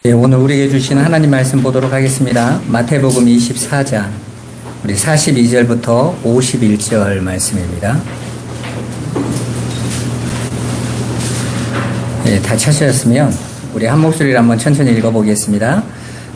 예, 오늘 우리에게 주신 하나님 말씀 보도록 하겠습니다. 마태복음 24장 우리 42절부터 51절 말씀입니다. 예, 다 찾으셨으면 우리 한 목소리로 한번 천천히 읽어보겠습니다.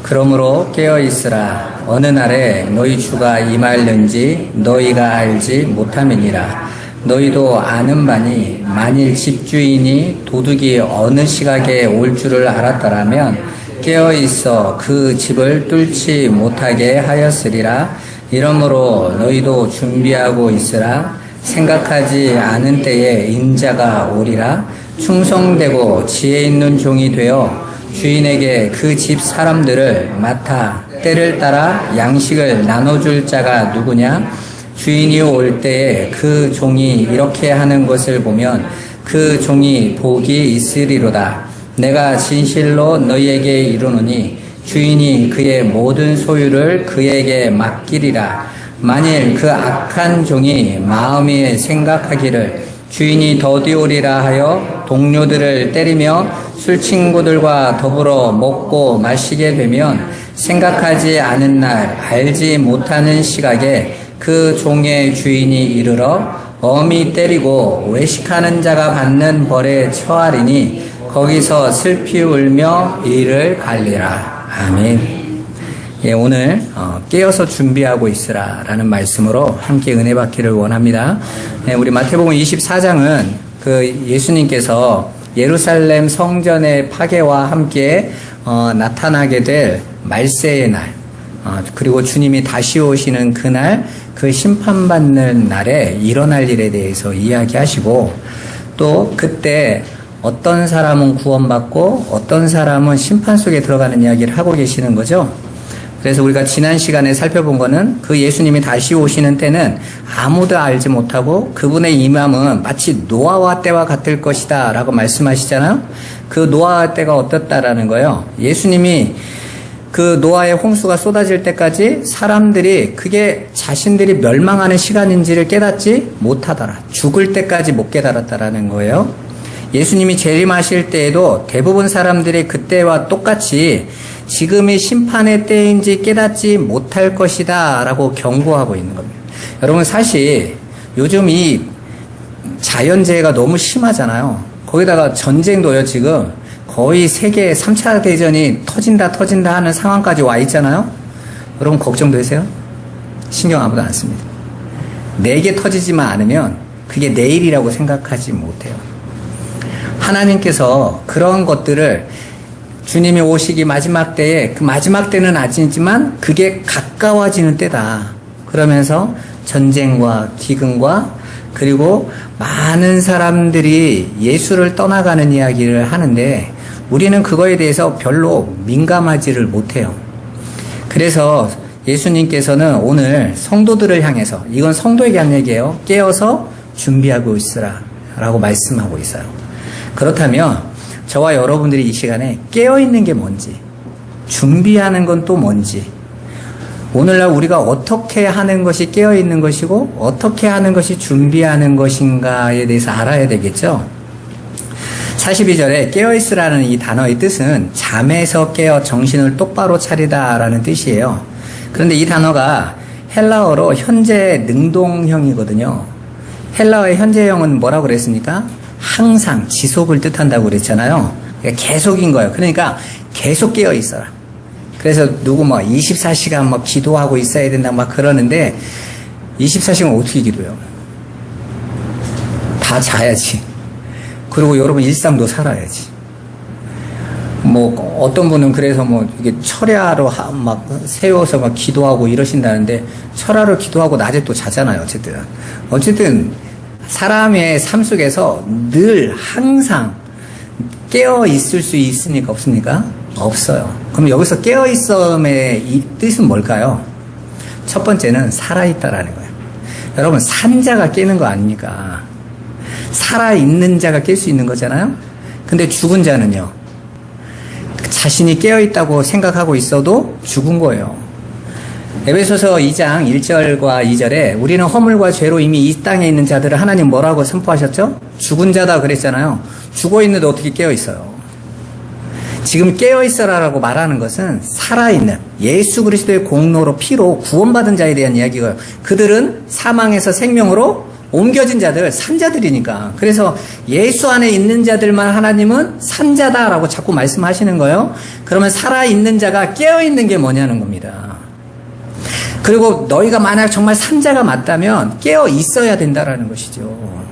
그러므로 깨어있으라. 어느 날에 너희 주가 임하려는지 너희가 알지 못함이니라. 너희도 아는 바니 만일 집주인이 도둑이 어느 시각에 올 줄을 알았더라면 깨어있어 그 집을 뚫지 못하게 하였으리라. 이러므로 너희도 준비하고 있으라. 생각하지 않은 때에 인자가 오리라. 충성되고 지혜 있는 종이 되어 주인에게 그 집 사람들을 맡아 때를 따라 양식을 나눠줄 자가 누구냐? 주인이 올 때에 그 종이 이렇게 하는 것을 보면 그 종이 복이 있으리로다. 내가 진실로 너희에게 이르노니 주인이 그의 모든 소유를 그에게 맡기리라. 만일 그 악한 종이 마음에 생각하기를 주인이 더디오리라 하여 동료들을 때리며 술친구들과 더불어 먹고 마시게 되면 생각하지 않은 날 알지 못하는 시각에 그 종의 주인이 이르러 엄히 때리고 외식하는 자가 받는 벌에 처하리니 거기서 슬피 울며 이를 갈리라. 아멘. 예, 오늘 깨어서 준비하고 있으라 라는 말씀으로 함께 은혜 받기를 원합니다. 예, 우리 마태복음 24장은 그 예수님께서 예루살렘 성전의 파괴와 함께 나타나게 될 말세의 날, 그리고 주님이 다시 오시는 그날, 그 심판받는 날에 일어날 일에 대해서 이야기하시고, 또 그때 어떤 사람은 구원받고 어떤 사람은 심판 속에 들어가는 이야기를 하고 계시는 거죠. 그래서 우리가 지난 시간에 살펴본 거는 그 예수님이 다시 오시는 때는 아무도 알지 못하고 그분의 임함은 마치 노아와 때와 같을 것이다 라고 말씀하시잖아요. 그 노아와 때가 어떻다라는 거예요. 예수님이 그 노아의 홍수가 쏟아질 때까지 사람들이 그게 자신들이 멸망하는 시간인지를 깨닫지 못하더라. 죽을 때까지 못 깨달았다라는 거예요. 예수님이 재림하실 때에도 대부분 사람들이 그때와 똑같이 지금이 심판의 때인지 깨닫지 못할 것이다 라고 경고하고 있는 겁니다. 여러분, 사실 요즘 이 자연재해가 너무 심하잖아요. 거기다가 전쟁도요, 지금 거의 세계 3차 대전이 터진다 하는 상황까지 와 있잖아요. 여러분, 걱정되세요? 신경 아무도 안 씁니다. 내게 터지지만 않으면 그게 내일이라고 생각하지 못해요. 하나님께서 그런 것들을 주님이 오시기 마지막 때에, 그 마지막 때는 아니지만 그게 가까워지는 때다. 그러면서 전쟁과 기근과 그리고 많은 사람들이 예수를 떠나가는 이야기를 하는데 우리는 그거에 대해서 별로 민감하지를 못해요. 그래서 예수님께서는 오늘 성도들을 향해서, 이건 성도에게 한 얘기예요. 깨어서 준비하고 있으라 라고 말씀하고 있어요. 그렇다면 저와 여러분들이 이 시간에 깨어있는 게 뭔지, 준비하는 건 또 뭔지, 오늘날 우리가 어떻게 하는 것이 깨어있는 것이고 어떻게 하는 것이 준비하는 것인가에 대해서 알아야 되겠죠. 42절에 깨어있으라는 이 단어의 뜻은 잠에서 깨어 정신을 똑바로 차리다 라는 뜻이에요. 그런데 이 단어가 헬라어로 현재 능동형이거든요. 헬라어의 현재형은 뭐라고 그랬습니까? 항상, 지속을 뜻한다고 그랬잖아요. 계속인 거예요. 그러니까 계속 깨어 있어라. 그래서 누구 24시간 기도하고 있어야 된다 그러는데 24시간 어떻게 기도해요? 다 자야지. 그리고 여러분 일상도 살아야지. 어떤 분은 그래서 이게 철야로 세워서 기도하고 이러신다는데 철야로 기도하고 낮에 또 자잖아요. 어쨌든 사람의 삶 속에서 늘 항상 깨어 있을 수 있습니까? 없습니까? 없어요. 그럼 여기서 깨어 있음의 이 뜻은 뭘까요? 첫 번째는 살아있다라는 거예요. 여러분, 산 자가 깨는 거 아닙니까? 살아있는 자가 깰 수 있는 거잖아요? 근데 죽은 자는요, 자신이 깨어 있다고 생각하고 있어도 죽은 거예요. 에베소서 2장 1절과 2절에 우리는 허물과 죄로 이미 이 땅에 있는 자들을 하나님 뭐라고 선포하셨죠? 죽은 자다 그랬잖아요. 죽어 있는데 어떻게 깨어 있어요? 지금 깨어있어라라고 말하는 것은 살아있는 예수 그리스도의 공로로 피로 구원받은 자에 대한 이야기고요. 그들은 사망에서 생명으로 옮겨진 자들, 산자들이니까. 그래서 예수 안에 있는 자들만 하나님은 산자다라고 자꾸 말씀하시는 거예요. 그러면 살아있는 자가 깨어있는 게 뭐냐는 겁니다. 그리고 너희가 만약 정말 산자가 맞다면 깨어 있어야 된다라는 것이죠.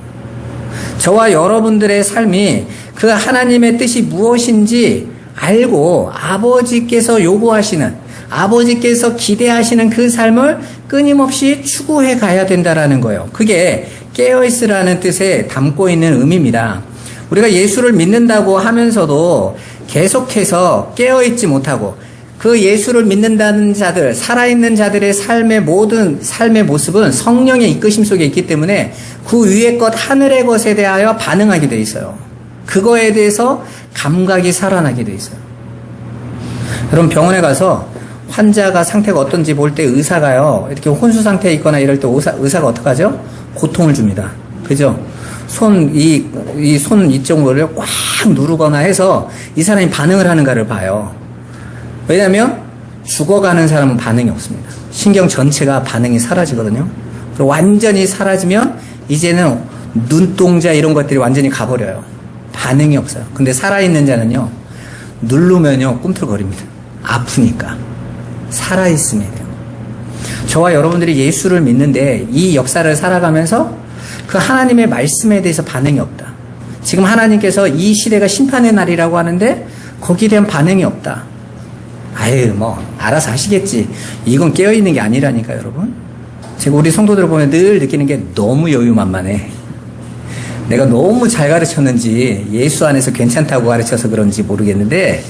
저와 여러분들의 삶이 그 하나님의 뜻이 무엇인지 알고 아버지께서 요구하시는, 아버지께서 기대하시는 그 삶을 끊임없이 추구해 가야 된다라는 거예요. 그게 깨어있으라는 뜻에 담고 있는 의미입니다. 우리가 예수를 믿는다고 하면서도 계속해서 깨어있지 못하고 그 예수를 믿는다는 자들, 살아있는 자들의 삶의 모든 삶의 모습은 성령의 이끄심 속에 있기 때문에 그 위의 것, 하늘의 것에 대하여 반응하게 돼 있어요. 그거에 대해서 감각이 살아나게 돼 있어요. 여러분 병원에 가서 환자가 상태가 어떤지 볼 때 의사가요, 이렇게 혼수 상태에 있거나 이럴 때 의사가 어떡하죠? 고통을 줍니다. 그죠? 손 이쪽을 꽉 누르거나 해서 이 사람이 반응을 하는가를 봐요. 왜냐하면 죽어가는 사람은 반응이 없습니다. 신경 전체가 반응이 사라지거든요. 그리고 완전히 사라지면 이제는 눈동자 이런 것들이 완전히 가버려요. 반응이 없어요. 근데 살아있는 자는요, 누르면요 꿈틀거립니다. 아프니까. 살아있으면 돼요. 저와 여러분들이 예수를 믿는데 이 역사를 살아가면서 그 하나님의 말씀에 대해서 반응이 없다. 지금 하나님께서 이 시대가 심판의 날이라고 하는데 거기에 대한 반응이 없다. 아유 알아서 하시겠지. 이건 깨어있는 게 아니라니까 여러분. 제가 우리 성도들을 보면 늘 느끼는 게 너무 여유만만해. 내가 너무 잘 가르쳤는지 예수 안에서 괜찮다고 가르쳐서 그런지 모르겠는데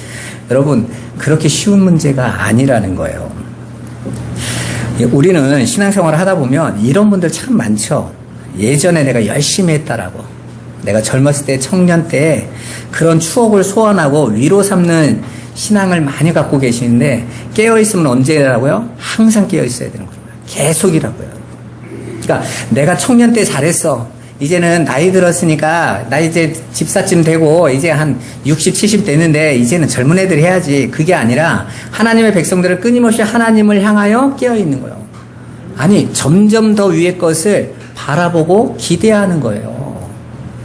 여러분 그렇게 쉬운 문제가 아니라는 거예요. 우리는 신앙생활을 하다 보면 이런 분들 참 많죠. 예전에 내가 열심히 했다라고, 내가 젊었을 때 청년 때 그런 추억을 소환하고 위로 삼는 신앙을 많이 갖고 계시는데 깨어있으면 언제라고요? 항상 깨어있어야 되는 거예요. 계속이라고요. 그러니까 내가 청년 때 잘했어. 이제는 나이 들었으니까 나 이제 집사쯤 되고 이제 한 60, 70 되는데 이제는 젊은 애들이 해야지. 그게 아니라 하나님의 백성들은 끊임없이 하나님을 향하여 깨어있는 거예요. 아니 점점 더 위의 것을 바라보고 기대하는 거예요.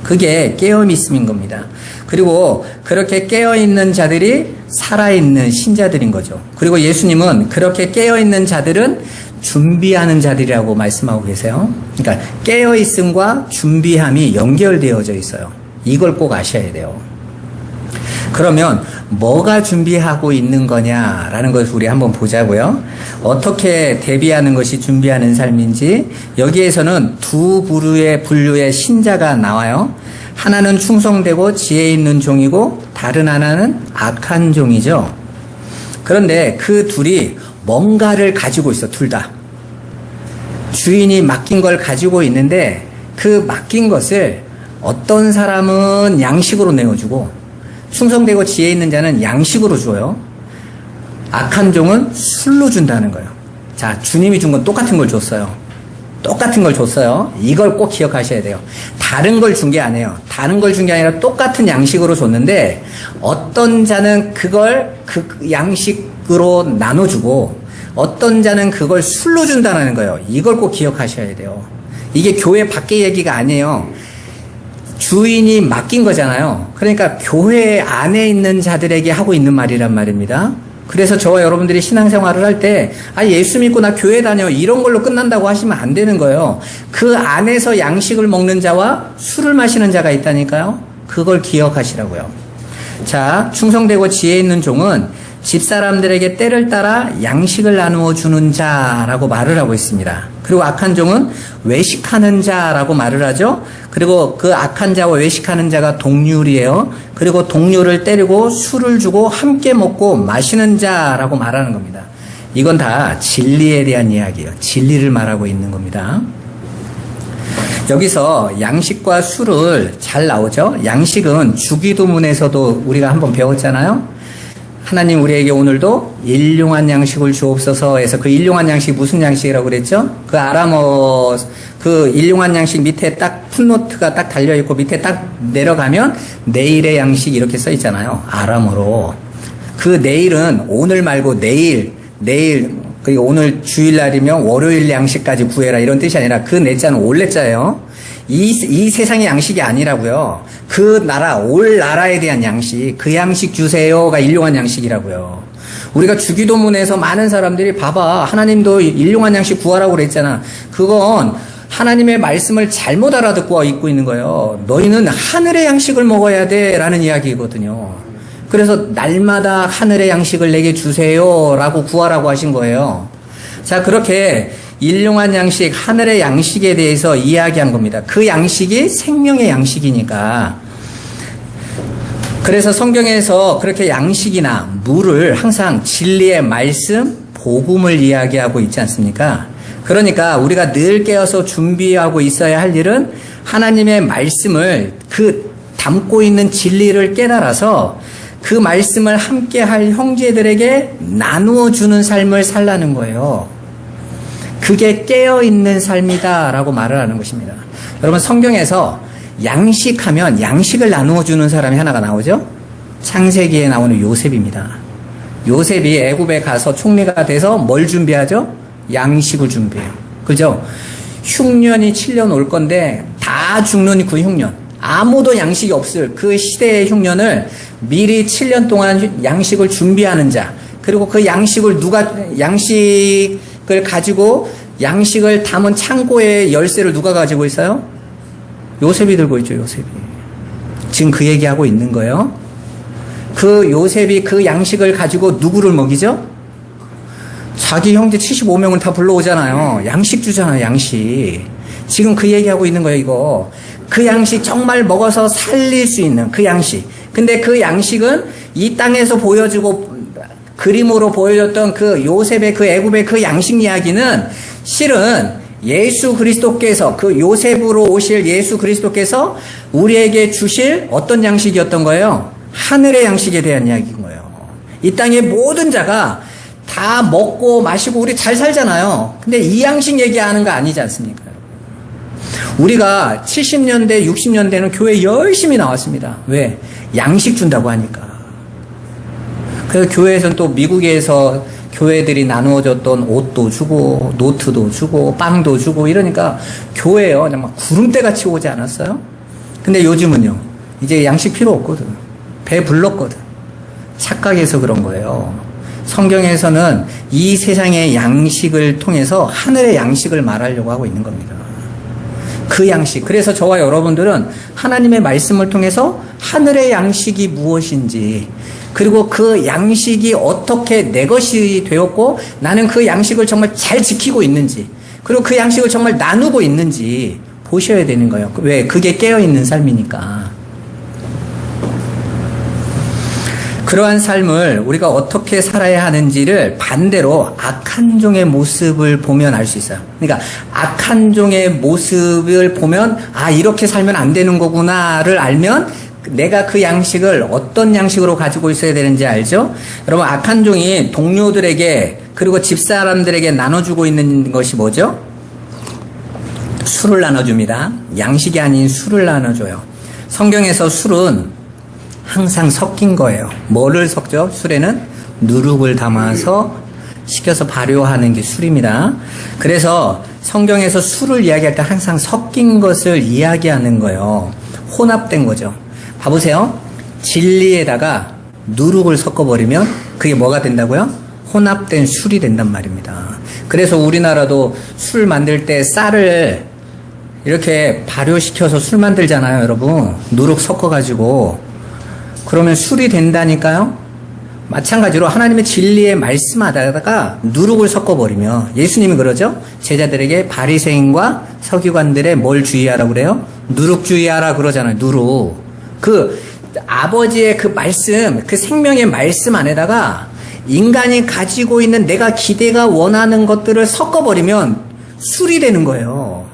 그게 깨어있음인 겁니다. 그리고 그렇게 깨어있는 자들이 살아있는 신자들인 거죠. 그리고 예수님은 그렇게 깨어있는 자들은 준비하는 자들이라고 말씀하고 계세요. 그러니까 깨어있음과 준비함이 연결되어져 있어요. 이걸 꼭 아셔야 돼요. 그러면 뭐가 준비하고 있는 거냐라는 것을 우리 한번 보자고요. 어떻게 대비하는 것이 준비하는 삶인지. 여기에서는 두 분류의 신자가 나와요. 하나는 충성되고 지혜 있는 종이고 다른 하나는 악한 종이죠. 그런데 그 둘이 뭔가를 가지고 있어. 둘 다 주인이 맡긴 걸 가지고 있는데 그 맡긴 것을 어떤 사람은 양식으로 내어주고 충성되고 지혜 있는 자는 양식으로 줘요. 악한 종은 술로 준다는 거예요. 자, 주님이 준 건 똑같은 걸 줬어요. 똑같은 걸 줬어요. 이걸 꼭 기억하셔야 돼요. 다른 걸 준 게 아니에요. 다른 걸 준 게 아니라 똑같은 양식으로 줬는데 어떤 자는 그걸 그 양식으로 나눠주고 어떤 자는 그걸 술로 준다는 거예요. 이걸 꼭 기억하셔야 돼요. 이게 교회 밖의 얘기가 아니에요. 주인이 맡긴 거잖아요. 그러니까 교회 안에 있는 자들에게 하고 있는 말이란 말입니다. 그래서 저와 여러분들이 신앙생활을 할 때 예수 믿고 나 교회 다녀 이런 걸로 끝난다고 하시면 안 되는 거예요. 그 안에서 양식을 먹는 자와 술을 마시는 자가 있다니까요. 그걸 기억하시라고요. 자, 충성되고 지혜 있는 종은 집사람들에게 때를 따라 양식을 나누어 주는 자라고 말을 하고 있습니다. 그리고 악한 종은 외식하는 자라고 말을 하죠. 그리고 그 악한 자와 외식하는 자가 동률이에요. 그리고 동료를 때리고 술을 주고 함께 먹고 마시는 자라고 말하는 겁니다. 이건 다 진리에 대한 이야기예요. 진리를 말하고 있는 겁니다. 여기서 양식과 술을 잘 나오죠. 양식은 주기도문에서도 우리가 한번 배웠잖아요. 하나님 우리에게 오늘도 일용한 양식을 주옵소서 해서 그 일용한 양식이 무슨 양식이라고 그랬죠? 그 아람어 그 일용한 양식 밑에 딱 풋노트가 딱 달려있고 밑에 딱 내려가면 내일의 양식 이렇게 써 있잖아요. 아람어로. 그 내일은 오늘 말고 내일, 그리고 오늘 주일날이면 월요일 양식까지 구해라 이런 뜻이 아니라 그 내자는 올 내자예요. 이 세상의 양식이 아니라고요. 그 나라, 올 나라에 대한 양식, 그 양식 주세요가 일용한 양식이라고요. 우리가 주기도문에서 많은 사람들이 봐봐, 하나님도 일용한 양식 구하라고 그랬잖아. 그건 하나님의 말씀을 잘못 알아듣고 있고 있는 거예요. 너희는 하늘의 양식을 먹어야 돼 라는 이야기거든요. 그래서 날마다 하늘의 양식을 내게 주세요 라고 구하라고 하신 거예요. 자, 그렇게 일용한 양식, 하늘의 양식에 대해서 이야기한 겁니다. 그 양식이 생명의 양식이니까. 그래서 성경에서 그렇게 양식이나 물을 항상 진리의 말씀, 복음을 이야기하고 있지 않습니까? 그러니까 우리가 늘 깨어서 준비하고 있어야 할 일은 하나님의 말씀을 그 담고 있는 진리를 깨달아서 그 말씀을 함께 할 형제들에게 나누어 주는 삶을 살라는 거예요. 그게 깨어있는 삶이다 라고 말을 하는 것입니다. 여러분, 성경에서 양식하면 양식을 나누어 주는 사람이 하나가 나오죠? 창세기에 나오는 요셉입니다. 요셉이 애굽에 가서 총리가 돼서 뭘 준비하죠? 양식을 준비해요. 그죠? 흉년이 7년 올 건데 다 죽는 그 흉년, 아무도 양식이 없을 그 시대의 흉년을 미리 7년 동안 양식을 준비하는 자, 그리고 그 양식을 양식을 가지고 양식을 담은 창고의 열쇠를 누가 가지고 있어요? 요셉이 들고 있죠. 요셉이. 지금 그 얘기하고 있는 거예요. 그 요셉이 그 양식을 가지고 누구를 먹이죠? 자기 형제 75명을 다 불러오잖아요. 양식 주잖아요. 양식. 지금 그 얘기하고 있는 거예요. 이거. 그 양식, 정말 먹어서 살릴 수 있는 그 양식. 근데 그 양식은 이 땅에서 보여주고 그림으로 보여줬던 그 요셉의 그 애굽의 그 양식 이야기는 실은 예수 그리스도께서, 그 요셉으로 오실 예수 그리스도께서 우리에게 주실 어떤 양식이었던 거예요? 하늘의 양식에 대한 이야기인 거예요. 이 땅의 모든 자가 다 먹고 마시고 우리 잘 살잖아요. 근데 이 양식 얘기하는 거 아니지 않습니까? 우리가 70년대, 60년대는 교회 열심히 나왔습니다. 왜? 양식 준다고 하니까. 그래서 교회에서는 또 미국에서 교회들이 나누어줬던 옷도 주고 노트도 주고 빵도 주고 이러니까 교회요 정말 구름대같이 오지 않았어요? 근데 요즘은요 이제 양식 필요 없거든. 배 불렀거든. 착각해서 그런 거예요. 성경에서는 이 세상의 양식을 통해서 하늘의 양식을 말하려고 하고 있는 겁니다. 그 양식. 그래서 저와 여러분들은 하나님의 말씀을 통해서 하늘의 양식이 무엇인지, 그리고 그 양식이 어떻게 내 것이 되었고 나는 그 양식을 정말 잘 지키고 있는지, 그리고 그 양식을 정말 나누고 있는지 보셔야 되는 거예요. 왜? 그게 깨어있는 삶이니까. 그러한 삶을 우리가 어떻게 살아야 하는지를 반대로 악한 종의 모습을 보면 알 수 있어요. 그러니까 악한 종의 모습을 보면 아 이렇게 살면 안 되는 거구나를 알면 내가 그 양식을 어떤 양식으로 가지고 있어야 되는지 알죠? 여러분, 악한 종이 동료들에게 그리고 집사람들에게 나눠주고 있는 것이 뭐죠? 술을 나눠줍니다. 양식이 아닌 술을 나눠줘요. 성경에서 술은 항상 섞인 거예요. 뭐를 섞죠? 술에는 누룩을 담아서 식혀서 발효하는 게 술입니다. 그래서 성경에서 술을 이야기할 때 항상 섞인 것을 이야기하는 거예요. 혼합된 거죠. 봐보세요. 진리에다가 누룩을 섞어버리면 그게 뭐가 된다고요? 혼합된 술이 된단 말입니다. 그래서 우리나라도 술 만들 때 쌀을 이렇게 발효시켜서 술 만들잖아요, 여러분. 누룩 섞어가지고. 그러면 술이 된다니까요? 마찬가지로 하나님의 진리의 말씀하다가 누룩을 섞어버리면, 예수님이 그러죠? 제자들에게 바리새인과 서기관들의 뭘 주의하라고 그래요? 누룩 주의하라 그러잖아요. 누룩. 그 아버지의 그 말씀, 그 생명의 말씀 안에다가 인간이 가지고 있는 내가 기대가 원하는 것들을 섞어버리면 술이 되는 거예요.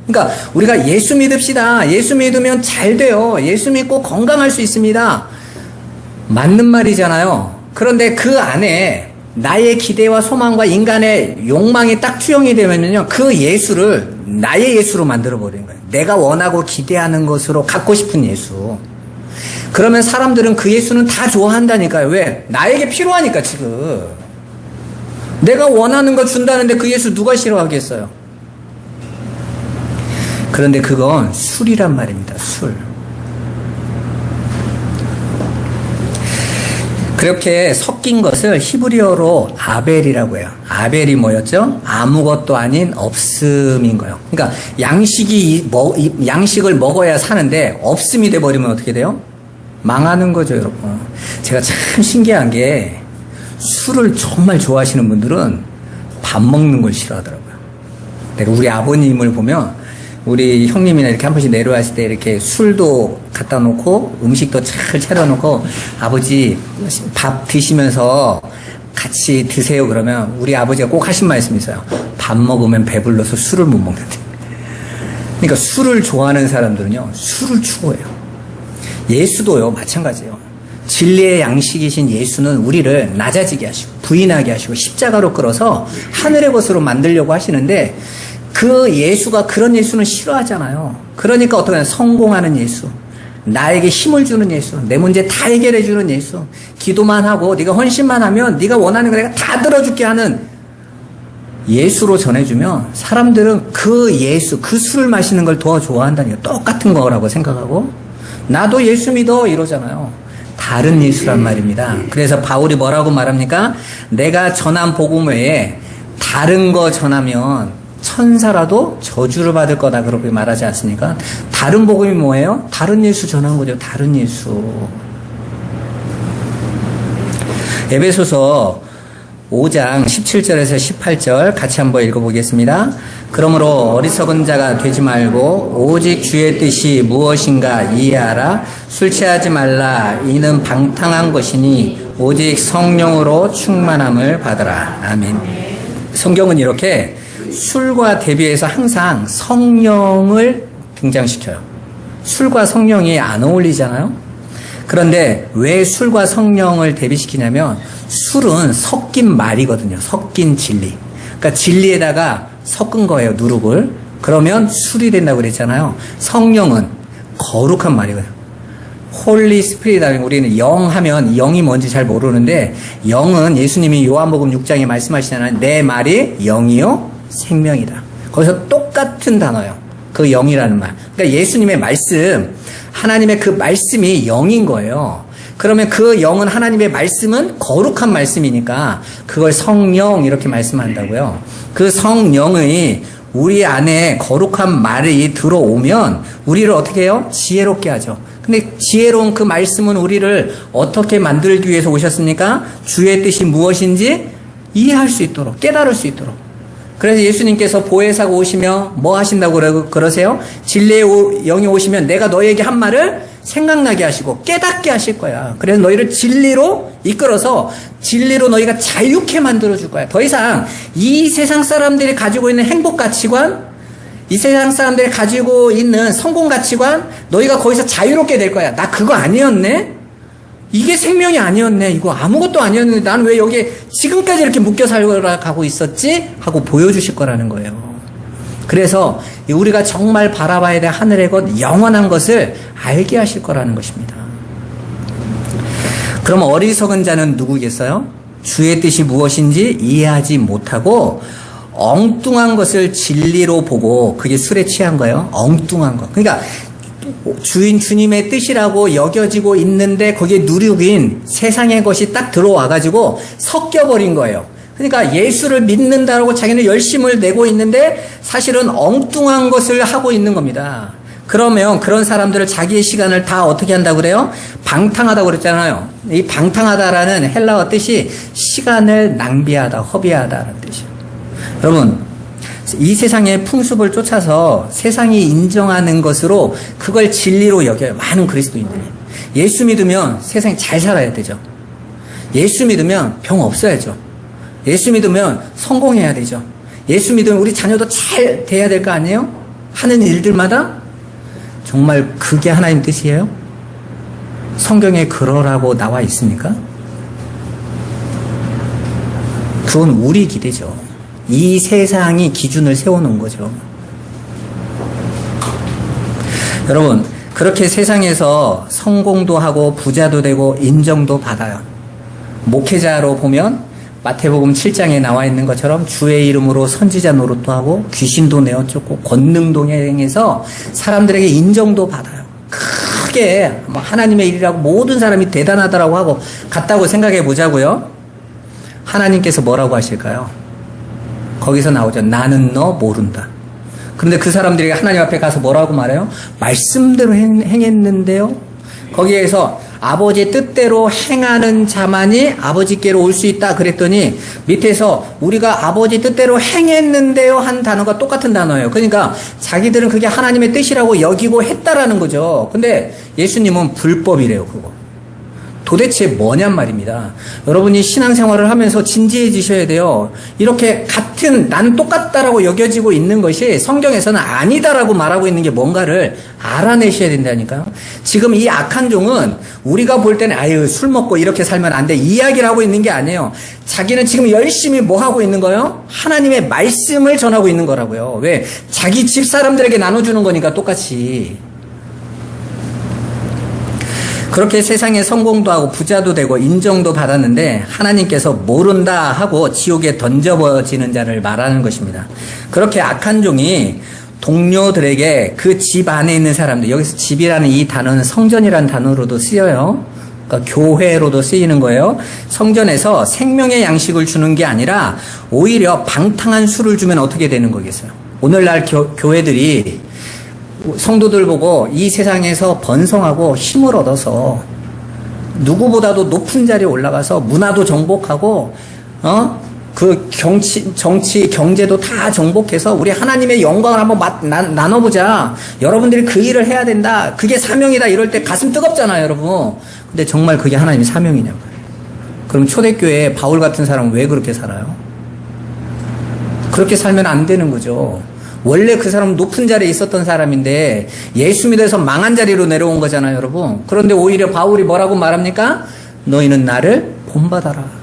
그러니까 우리가 예수 믿읍시다. 예수 믿으면 잘 돼요. 예수 믿고 건강할 수 있습니다. 맞는 말이잖아요. 그런데 그 안에 나의 기대와 소망과 인간의 욕망이 딱 투영이 되면요, 그 예수를 나의 예수로 만들어 버리는 거예요. 내가 원하고 기대하는 것으로 갖고 싶은 예수. 그러면 사람들은 그 예수는 다 좋아한다니까요. 왜? 나에게 필요하니까 지금. 내가 원하는 거 준다는데 그 예수 누가 싫어하겠어요? 그런데 그건 술이란 말입니다. 술. 그렇게 섞인 것을 히브리어로 아벨이라고 해요. 아벨이 뭐였죠? 아무것도 아닌 없음인 거예요. 그러니까 양식을 먹어야 사는데 없음이 돼버리면 어떻게 돼요? 망하는 거죠, 여러분. 제가 참 신기한 게 술을 정말 좋아하시는 분들은 밥 먹는 걸 싫어하더라고요. 내가 우리 아버님을 보면 우리 형님이나 이렇게 한 번씩 내려왔을 때 이렇게 술도 갖다 놓고 음식도 잘 차려놓고 아버지 밥 드시면서 같이 드세요 그러면 우리 아버지가 꼭 하신 말씀이 있어요. 밥 먹으면 배불러서 술을 못 먹는데. 그러니까 술을 좋아하는 사람들은요 술을 추구해요. 예수도요 마찬가지예요. 진리의 양식이신 예수는 우리를 낮아지게 하시고 부인하게 하시고 십자가로 끌어서 하늘의 것으로 만들려고 하시는데 그 예수가 그런 예수는 싫어하잖아요. 그러니까 어떻게 하냐, 성공하는 예수, 나에게 힘을 주는 예수, 내 문제 다 해결해 주는 예수, 기도만 하고 네가 헌신만 하면 네가 원하는 거 내가 다 들어줄게 하는 예수로 전해주면 사람들은 그 예수, 그 술 마시는 걸 더 좋아한다니까. 똑같은 거라고 생각하고 나도 예수 믿어 이러잖아요. 다른 예수란 말입니다. 그래서 바울이 뭐라고 말합니까? 내가 전한 복음 외에 다른 거 전하면 천사라도 저주를 받을 거다 그렇게 말하지 않습니까? 다른 복음이 뭐예요? 다른 예수 전한 거죠. 다른 예수. 에베소서 5장 17절에서 18절 같이 한번 읽어보겠습니다. 그러므로 어리석은 자가 되지 말고 오직 주의 뜻이 무엇인가 이해하라. 술 취하지 말라. 이는 방탕한 것이니 오직 성령으로 충만함을 받으라. 아멘. 성경은 이렇게 술과 대비해서 항상 성령을 등장시켜요. 술과 성령이 안 어울리잖아요. 그런데 왜 술과 성령을 대비시키냐면 술은 섞인 말이거든요. 섞인 진리. 그러니까 진리에다가 섞은 거예요. 누룩을. 그러면 술이 된다고 그랬잖아요. 성령은 거룩한 말이거든요. 홀리 스피릿 하면 우리는 영 하면 영이 뭔지 잘 모르는데 영은 예수님이 요한복음 6장에 말씀하시잖아요. 내 말이 영이요 생명이다. 거기서 똑같은 단어예요. 그 영이라는 말. 그러니까 예수님의 말씀, 하나님의 그 말씀이 영인 거예요. 그러면 그 영은 하나님의 말씀은 거룩한 말씀이니까 그걸 성령 이렇게 말씀한다고요. 그 성령의 우리 안에 거룩한 말이 들어오면 우리를 어떻게 해요? 지혜롭게 하죠. 근데 지혜로운 그 말씀은 우리를 어떻게 만들기 위해서 오셨습니까? 주의 뜻이 무엇인지 이해할 수 있도록, 깨달을 수 있도록. 그래서 예수님께서 보혜사가 오시며 뭐 하신다고 그러세요? 진리의 영이 오시면 내가 너에게 한 말을 생각나게 하시고 깨닫게 하실 거야. 그래서 너희를 진리로 이끌어서 진리로 너희가 자유케 만들어줄 거야. 더 이상 이 세상 사람들이 가지고 있는 행복 가치관, 이 세상 사람들이 가지고 있는 성공 가치관, 너희가 거기서 자유롭게 될 거야. 나 그거 아니었네? 이게 생명이 아니었네. 이거 아무것도 아니었는데 나는 왜 여기에 지금까지 이렇게 묶여 살아가고 있었지? 하고 보여주실 거라는 거예요. 그래서 우리가 정말 바라봐야 될 하늘의 것, 영원한 것을 알게 하실 거라는 것입니다. 그럼 어리석은 자는 누구겠어요? 주의 뜻이 무엇인지 이해하지 못하고 엉뚱한 것을 진리로 보고 그게 술에 취한 거예요. 엉뚱한 거. 그러니까 주님의 뜻이라고 여겨지고 있는데 거기에 누룩인 세상의 것이 딱 들어와가지고 섞여버린 거예요. 그러니까 예수를 믿는다고 자기는 열심을 내고 있는데 사실은 엉뚱한 것을 하고 있는 겁니다. 그러면 그런 사람들을 자기의 시간을 다 어떻게 한다고 그래요? 방탕하다고 그랬잖아요. 이 방탕하다라는 헬라어 뜻이 시간을 낭비하다, 허비하다라는 뜻이에요. 여러분, 이 세상의 풍습을 쫓아서 세상이 인정하는 것으로 그걸 진리로 여겨요. 많은 그리스도인들이. 예수 믿으면 세상이 잘 살아야 되죠. 예수 믿으면 병 없어야죠. 예수 믿으면 성공해야 되죠. 예수 믿으면 우리 자녀도 잘 돼야 될 거 아니에요? 하는 일들마다 정말 그게 하나님 뜻이에요? 성경에 그러라고 나와 있습니까? 그건 우리 기대죠. 이 세상이 기준을 세워놓은 거죠. 여러분, 그렇게 세상에서 성공도 하고 부자도 되고 인정도 받아요. 목회자로 보면 마태복음 7장에 나와 있는 것처럼 주의 이름으로 선지자 노릇도 하고 귀신도 내어쫓고 권능도 행해서 사람들에게 인정도 받아요. 크게 하나님의 일이라고 모든 사람이 대단하다라고 하고 같다고 생각해 보자고요. 하나님께서 뭐라고 하실까요? 거기서 나오죠. 나는 너 모른다. 그런데 그 사람들이 하나님 앞에 가서 뭐라고 말해요? 말씀대로 행했는데요. 거기에서 아버지의 뜻대로 행하는 자만이 아버지께로 올 수 있다 그랬더니 밑에서 우리가 아버지 뜻대로 행했는데요 한 단어가 똑같은 단어예요. 그러니까 자기들은 그게 하나님의 뜻이라고 여기고 했다라는 거죠. 근데 예수님은 불법이래요. 그거 도대체 뭐냔 말입니다. 여러분이 신앙생활을 하면서 진지해지셔야 돼요. 이렇게 같은 나는 똑같다라고 여겨지고 있는 것이 성경에서는 아니다라고 말하고 있는 게 뭔가를 알아내셔야 된다니까요. 지금 이 악한 종은 우리가 볼 때는 아유 술 먹고 이렇게 살면 안 돼 이야기를 하고 있는 게 아니에요. 자기는 지금 열심히 뭐 하고 있는 거예요? 하나님의 말씀을 전하고 있는 거라고요. 왜? 자기 집 사람들에게 나눠주는 거니까 똑같이. 그렇게 세상에 성공도 하고 부자도 되고 인정도 받았는데 하나님께서 모른다 하고 지옥에 던져버지는 자를 말하는 것입니다. 그렇게 악한 종이 동료들에게 그 집 안에 있는 사람들, 여기서 집이라는 이 단어는 성전이라는 단어로도 쓰여요. 그러니까 교회로도 쓰이는 거예요. 성전에서 생명의 양식을 주는 게 아니라 오히려 방탕한 술을 주면 어떻게 되는 거겠어요? 오늘날 교회들이 성도들 보고 이 세상에서 번성하고 힘을 얻어서 누구보다도 높은 자리에 올라가서 문화도 정복하고 그 정치 경제도 다 정복해서 우리 하나님의 영광을 한번 나눠보자. 여러분들이 그 일을 해야 된다. 그게 사명이다. 이럴 때 가슴 뜨겁잖아요, 여러분. 근데 정말 그게 하나님의 사명이냐고요. 그럼 초대교회 바울 같은 사람은 왜 그렇게 살아요? 그렇게 살면 안 되는 거죠. 원래 그 사람은 높은 자리에 있었던 사람인데 예수 믿어서 망한 자리로 내려온 거잖아요, 여러분. 그런데 오히려 바울이 뭐라고 말합니까? 너희는 나를 본받아라.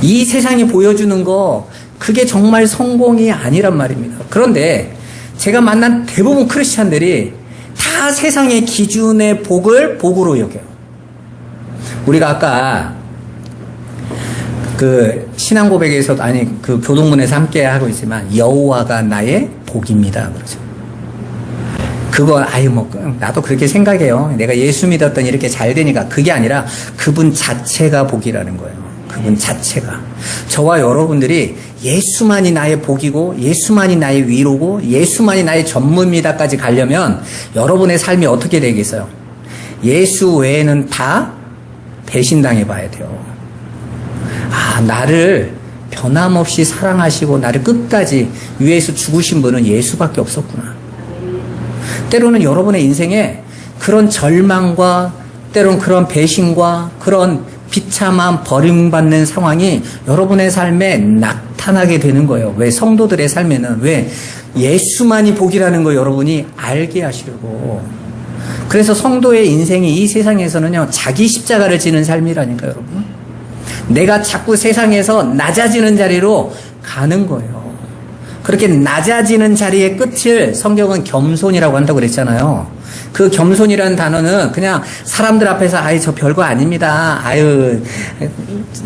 이 세상이 보여주는 거 그게 정말 성공이 아니란 말입니다. 그런데 제가 만난 대부분 크리스찬들이 다 세상의 기준의 복을 복으로 여겨요. 우리가 아까 그 신앙 고백에서 아니 그 교동문에서 함께 하고 있지만 여호와가 나의 복입니다 그러죠. 그거 아유 뭐 나도 그렇게 생각해요. 내가 예수 믿었더니 이렇게 잘 되니까 그게 아니라 그분 자체가 복이라는 거예요. 그분 자체가. 저와 여러분들이 예수만이 나의 복이고 예수만이 나의 위로고 예수만이 나의 전무입니다까지 가려면 여러분의 삶이 어떻게 되겠어요? 예수 외에는 다 배신당해 봐야 돼요. 아, 나를 변함없이 사랑하시고 나를 끝까지 위해서 죽으신 분은 예수밖에 없었구나. 때로는 여러분의 인생에 그런 절망과 때로는 그런 배신과 그런 비참한 버림받는 상황이 여러분의 삶에 나타나게 되는 거예요. 왜? 성도들의 삶에는 왜? 예수만이 복이라는 거 여러분이 알게 하시려고. 그래서 성도의 인생이 이 세상에서는요 자기 십자가를 지는 삶이라니까 여러분. 내가 자꾸 세상에서 낮아지는 자리로 가는 거예요. 그렇게 낮아지는 자리의 끝을 성경은 겸손이라고 한다고 그랬잖아요. 그 겸손이라는 단어는 그냥 사람들 앞에서 아이 저 별거 아닙니다. 아유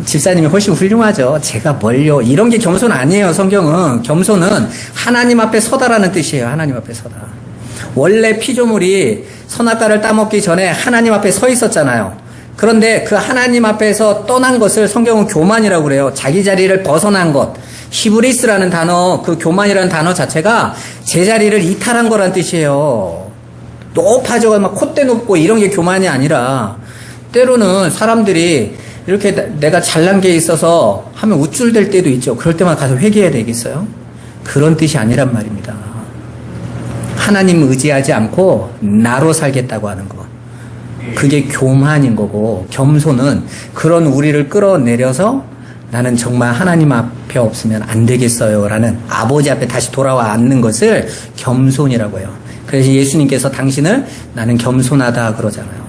집사님이 훨씬 훌륭하죠. 제가 뭘요. 이런 게 겸손 아니에요. 성경은. 겸손은 하나님 앞에 서다라는 뜻이에요. 하나님 앞에 서다. 원래 피조물이 선악과를 따먹기 전에 하나님 앞에 서 있었잖아요. 그런데 그 하나님 앞에서 떠난 것을 성경은 교만이라고 그래요. 자기 자리를 벗어난 것. 히브리스라는 단어, 그 교만이라는 단어 자체가 제자리를 이탈한 거란 뜻이에요. 높아져가 막 콧대 높고 이런 게 교만이 아니라 때로는 사람들이 이렇게 내가 잘난 게 있어서 하면 우쭐댈 때도 있죠. 그럴 때만 가서 회개해야 되겠어요? 그런 뜻이 아니란 말입니다. 하나님 의지하지 않고 나로 살겠다고 하는 거. 그게 교만인 거고 겸손은 그런 우리를 끌어내려서 나는 정말 하나님 앞에 없으면 안 되겠어요 라는 아버지 앞에 다시 돌아와 앉는 것을 겸손이라고 해요. 그래서 예수님께서 당신을 나는 겸손하다 그러잖아요.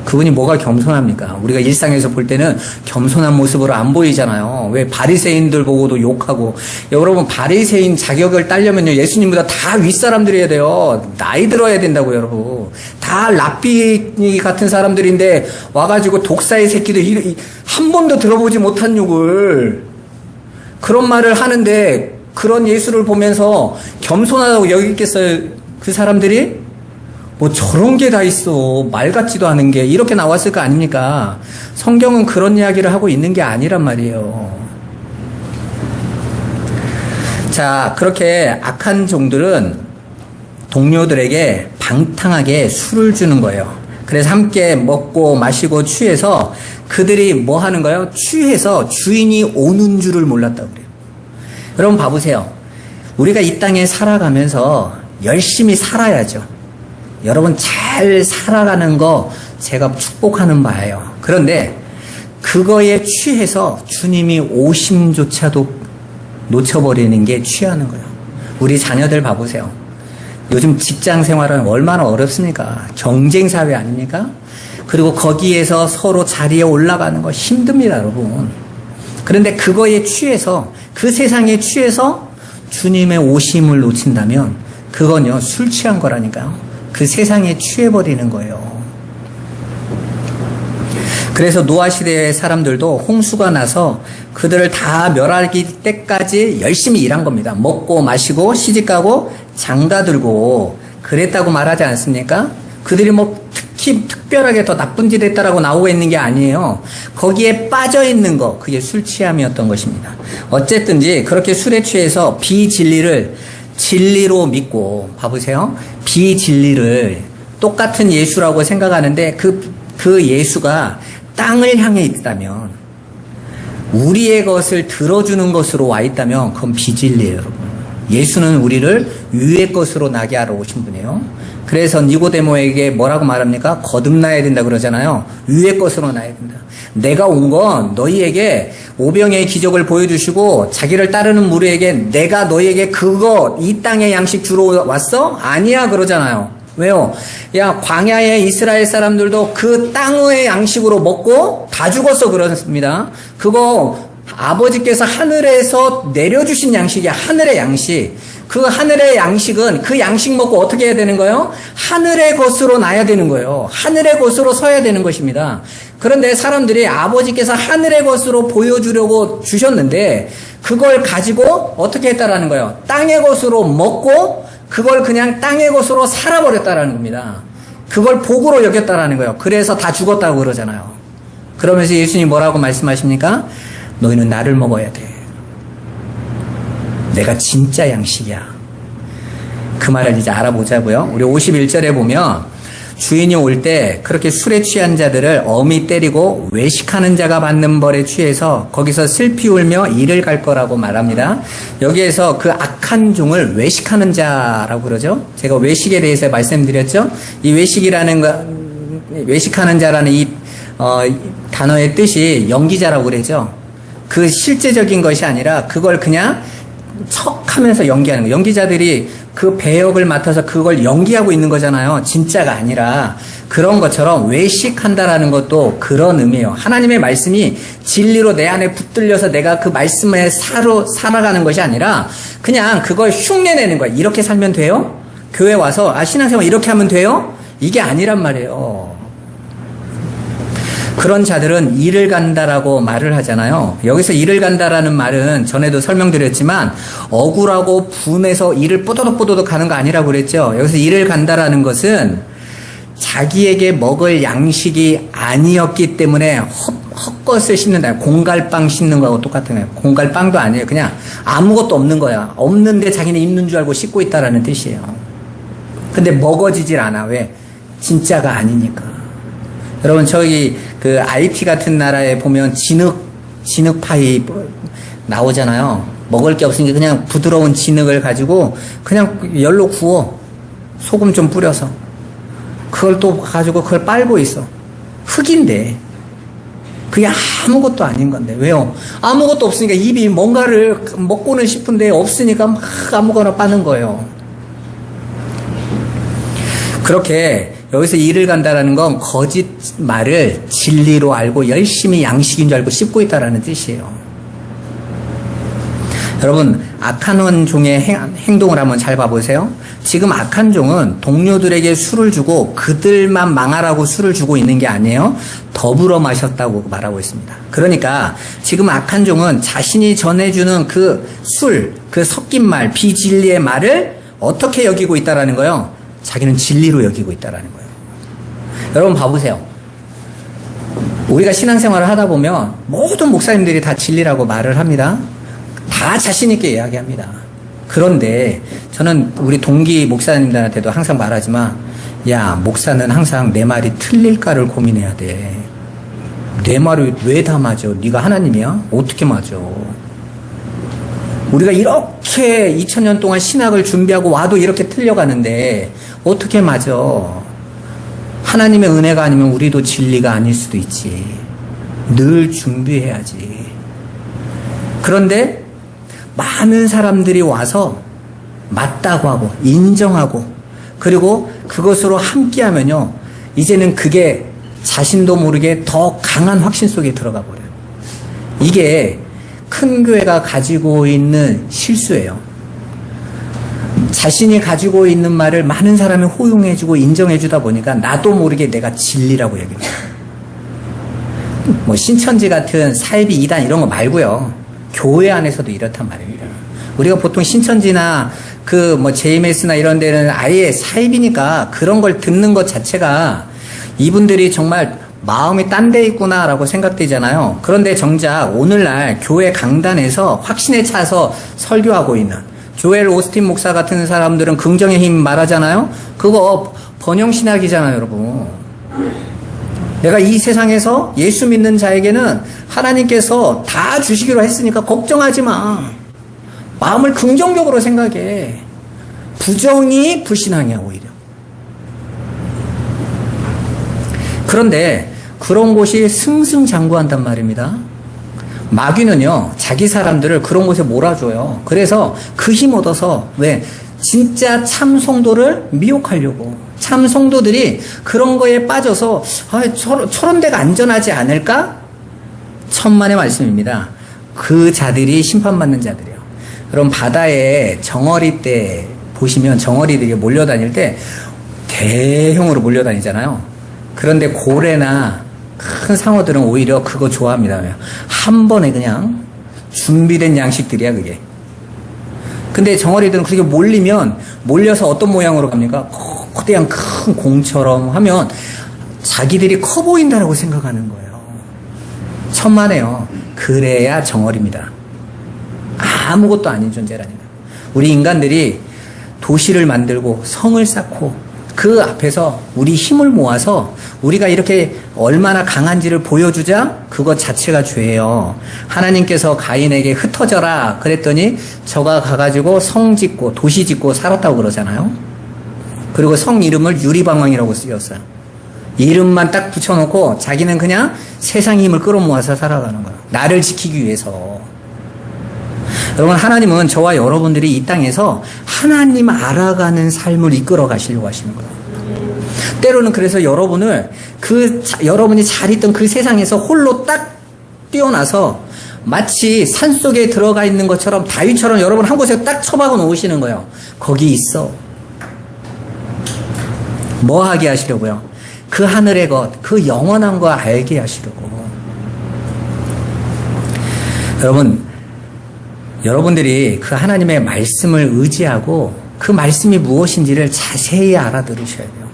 그분이 뭐가 겸손합니까? 우리가 일상에서 볼 때는 겸손한 모습으로 안 보이잖아요. 왜 바리새인들 보고도 욕하고. 여러분, 바리새인 자격을 따려면요, 예수님보다 다 윗사람들이어야 돼요. 나이 들어야 된다고, 여러분. 다 랍비 같은 사람들인데 와가지고 독사의 새끼도 한 번도 들어보지 못한 욕을 그런 말을 하는데, 그런 예수를 보면서 겸손하다고 여기겠어요, 그 사람들이? 뭐 저런 게 다 있어. 말 같지도 않은 게 이렇게 나왔을 거 아닙니까? 성경은 그런 이야기를 하고 있는 게 아니란 말이에요. 자, 그렇게 악한 종들은 동료들에게 방탕하게 술을 주는 거예요. 그래서 함께 먹고 마시고 취해서 그들이 뭐 하는 거예요? 취해서 주인이 오는 줄을 몰랐다고 그래요. 여러분 봐보세요. 우리가 이 땅에 살아가면서 열심히 살아야죠. 여러분 잘 살아가는 거 제가 축복하는 바예요. 그런데 그거에 취해서 주님이 오심조차도 놓쳐버리는 게 취하는 거예요. 우리 자녀들 봐보세요. 요즘 직장 생활은 얼마나 어렵습니까? 경쟁 사회 아닙니까? 그리고 거기에서 서로 자리에 올라가는 거 힘듭니다, 여러분. 그런데 그거에 취해서, 그 세상에 취해서 주님의 오심을 놓친다면 그건요, 술 취한 거라니까요. 그 세상에 취해버리는 거예요. 그래서 노아 시대의 사람들도 홍수가 나서 그들을 다 멸하기 때까지 열심히 일한 겁니다. 먹고 마시고 시집가고 장가들고 그랬다고 말하지 않습니까? 그들이 뭐 특별하게 더 나쁜 짓 했다라고 나오고 있는 게 아니에요. 거기에 빠져 있는 거, 그게 술 취함이었던 것입니다. 어쨌든지 그렇게 술에 취해서 비진리를 진리로 믿고, 봐보세요. 비진리를 똑같은 예수라고 생각하는데 그 예수가 땅을 향해 있다면, 우리의 것을 들어주는 것으로 와 있다면 그건 비진리예요, 여러분. 예수는 우리를 위의 것으로 나게 하러 오신 분이에요. 그래서 니고데모에게 뭐라고 말합니까? 거듭나야 된다 그러잖아요. 위의 것으로 나야 된다. 내가 온 건 너희에게 오병의 기적을 보여주시고 자기를 따르는 무리에게 내가 너희에게 이 땅의 양식 주러 왔어? 아니야 그러잖아요. 왜요? 야, 광야의 이스라엘 사람들도 그 땅의 양식으로 먹고 다 죽었어 그렇습니다. 그거 아버지께서 하늘에서 내려주신 양식이야. 하늘의 양식. 그 하늘의 양식은 그 양식 먹고 어떻게 해야 되는 거예요? 하늘의 것으로 나야 되는 거예요. 하늘의 것으로 서야 되는 것입니다. 그런데 사람들이 아버지께서 하늘의 것으로 보여주려고 주셨는데 그걸 가지고 어떻게 했다라는 거예요? 땅의 것으로 먹고 그걸 그냥 땅의 것으로 살아버렸다라는 겁니다. 그걸 복으로 여겼다라는 거예요. 그래서 다 죽었다고 그러잖아요. 그러면서 예수님이 뭐라고 말씀하십니까? 너희는 나를 먹어야 돼. 내가 진짜 양식이야. 그 말을 이제 알아보자고요. 우리 51절에 보면 주인이 올 때 그렇게 술에 취한 자들을 엄히 때리고 외식하는 자가 받는 벌에 취해서 거기서 슬피 울며 이를 갈 거라고 말합니다. 여기에서 그 악한 종을 외식하는 자라고 그러죠. 제가 외식에 대해서 말씀드렸죠. 이 외식하는 자라는 이 단어의 뜻이 연기자라고 그러죠. 그 실제적인 것이 아니라 그걸 그냥 척하면서 연기하는 거예요. 연기자들이 그 배역을 맡아서 그걸 연기하고 있는 거잖아요. 진짜가 아니라. 그런 것처럼 외식한다라는 것도 그런 의미예요. 하나님의 말씀이 진리로 내 안에 붙들려서 내가 그 말씀에 살아가는 것이 아니라 그냥 그걸 흉내내는 거야. 이렇게 살면 돼요? 교회 와서 신앙생활 이렇게 하면 돼요? 이게 아니란 말이에요. 그런 자들은 이를 간다라고 말을 하잖아요. 여기서 이를 간다라는 말은 전에도 설명드렸지만 억울하고 분해서 이를 뽀도독 가는 거 아니라고 그랬죠. 여기서 이를 간다라는 것은 자기에게 먹을 양식이 아니었기 때문에 헛것을 씹는다. 공갈빵 씹는 거하고 똑같은 거예요. 공갈빵도 아니에요. 그냥 아무것도 없는 거야. 없는데 자기는 있는 줄 알고 씹고 있다라는 뜻이에요. 근데 먹어지질 않아. 왜? 진짜가 아니니까. 여러분 저기 그 IT 같은 나라에 보면 진흙 파이 나오잖아요. 먹을 게 없으니까 그냥 부드러운 진흙을 가지고 그냥 열로 구워. 소금 좀 뿌려서. 그걸 또 가지고 그걸 빨고 있어. 흙인데. 그게 아무것도 아닌 건데. 왜요? 아무것도 없으니까 입이 뭔가를 먹고는 싶은데 없으니까 막 아무거나 빠는 거예요. 그렇게 여기서 이를 간다라는 건 거짓말을 진리로 알고 열심히 양식인 줄 알고 씹고 있다라는 뜻이에요. 여러분, 악한 종의 행동을 한번 잘 봐보세요. 지금 악한 종은 동료들에게 술을 주고 그들만 망하라고 술을 주고 있는 게 아니에요. 더불어 마셨다고 말하고 있습니다. 그러니까 지금 악한 종은 자신이 전해주는 그 술, 그 섞인 말, 비진리의 말을 어떻게 여기고 있다라는 거예요? 자기는 진리로 여기고 있다라는 거예요. 여러분 봐보세요. 우리가 신앙생활을 하다 보면 모든 목사님들이 다 진리라고 말을 합니다. 다 자신 있게 이야기합니다. 그런데 저는 우리 동기 목사님들한테도 항상 말하지만, 야, 목사는 항상 내 말이 틀릴까를 고민해야 돼. 내 말을 왜 다 맞아? 네가 하나님이야? 어떻게 맞아? 우리가 이렇게 2000년 동안 신학을 준비하고 와도 이렇게 틀려가는데 어떻게 맞아? 하나님의 은혜가 아니면 우리도 진리가 아닐 수도 있지. 늘 준비해야지. 그런데 많은 사람들이 와서 맞다고 하고 인정하고 그리고 그것으로 함께하면요, 이제는 그게 자신도 모르게 더 강한 확신 속에 들어가 버려요. 이게 큰 교회가 가지고 있는 실수예요. 자신이 가지고 있는 말을 많은 사람이 호용해주고 인정해주다 보니까 나도 모르게 내가 진리라고 얘기해요. 뭐 신천지 같은 사이비 이단 이런 거 말고요, 교회 안에서도 이렇단 말입니다. 우리가 보통 신천지나 그 뭐 JMS나 이런 데는 아예 사입이니까 그런 걸 듣는 것 자체가 이분들이 정말 마음이 딴 데 있구나라고 생각되잖아요. 그런데 정작 오늘날 교회 강단에서 확신에 차서 설교하고 있는 조엘 오스틴 목사 같은 사람들은 긍정의 힘 말하잖아요. 그거 번영신학이잖아요, 여러분. 내가 이 세상에서 예수 믿는 자에게는 하나님께서 다 주시기로 했으니까 걱정하지 마. 마음을 긍정적으로 생각해. 부정이 불신앙이야, 오히려. 그런데 그런 곳이 승승장구한단 말입니다. 마귀는요, 자기 사람들을 그런 곳에 몰아줘요. 그래서 그 힘 얻어서, 왜? 진짜 참 성도를 미혹하려고. 참 성도들이 그런 거에 빠져서, 저런 데가 안전하지 않을까? 천만의 말씀입니다. 그 자들이 심판받는 자들이에요. 그럼 바다에 정어리 때 보시면 정어리들이 몰려다닐 때 대형으로 몰려다니잖아요. 그런데 고래나 큰 상어들은 오히려 그거 좋아합니다. 한 번에 그냥 준비된 양식들이야, 그게. 근데 정어리들은 그렇게 몰려서 어떤 모양으로 갑니까? 거대한 큰 공처럼 하면 자기들이 커 보인다라고 생각하는 거예요. 천만에요. 그래야 정어리입니다. 아무것도 아닌 존재라니까. 우리 인간들이 도시를 만들고 성을 쌓고 그 앞에서 우리 힘을 모아서 우리가 이렇게 얼마나 강한지를 보여주자, 그것 자체가 죄예요. 하나님께서 가인에게 흩어져라 그랬더니 저가 가가지고 성 짓고 도시 짓고 살았다고 그러잖아요. 그리고 성 이름을 유리방황이라고 쓰였어요. 이름만 딱 붙여놓고 자기는 그냥 세상 힘을 끌어모아서 살아가는 거예요. 나를 지키기 위해서. 여러분, 하나님은 저와 여러분들이 이 땅에서 하나님 알아가는 삶을 이끌어 가시려고 하시는 거예요. 때로는 그래서 여러분을 여러분이 잘 있던 그 세상에서 홀로 딱 뛰어나서 마치 산속에 들어가 있는 것처럼 다윗처럼 여러분 한 곳에 딱 처박아 놓으시는 거예요. 거기 있어. 뭐 하게 하시려고요? 그 하늘의 것, 그 영원한 거 알게 하시려고. 여러분들이 그 하나님의 말씀을 의지하고 그 말씀이 무엇인지를 자세히 알아들으셔야 돼요.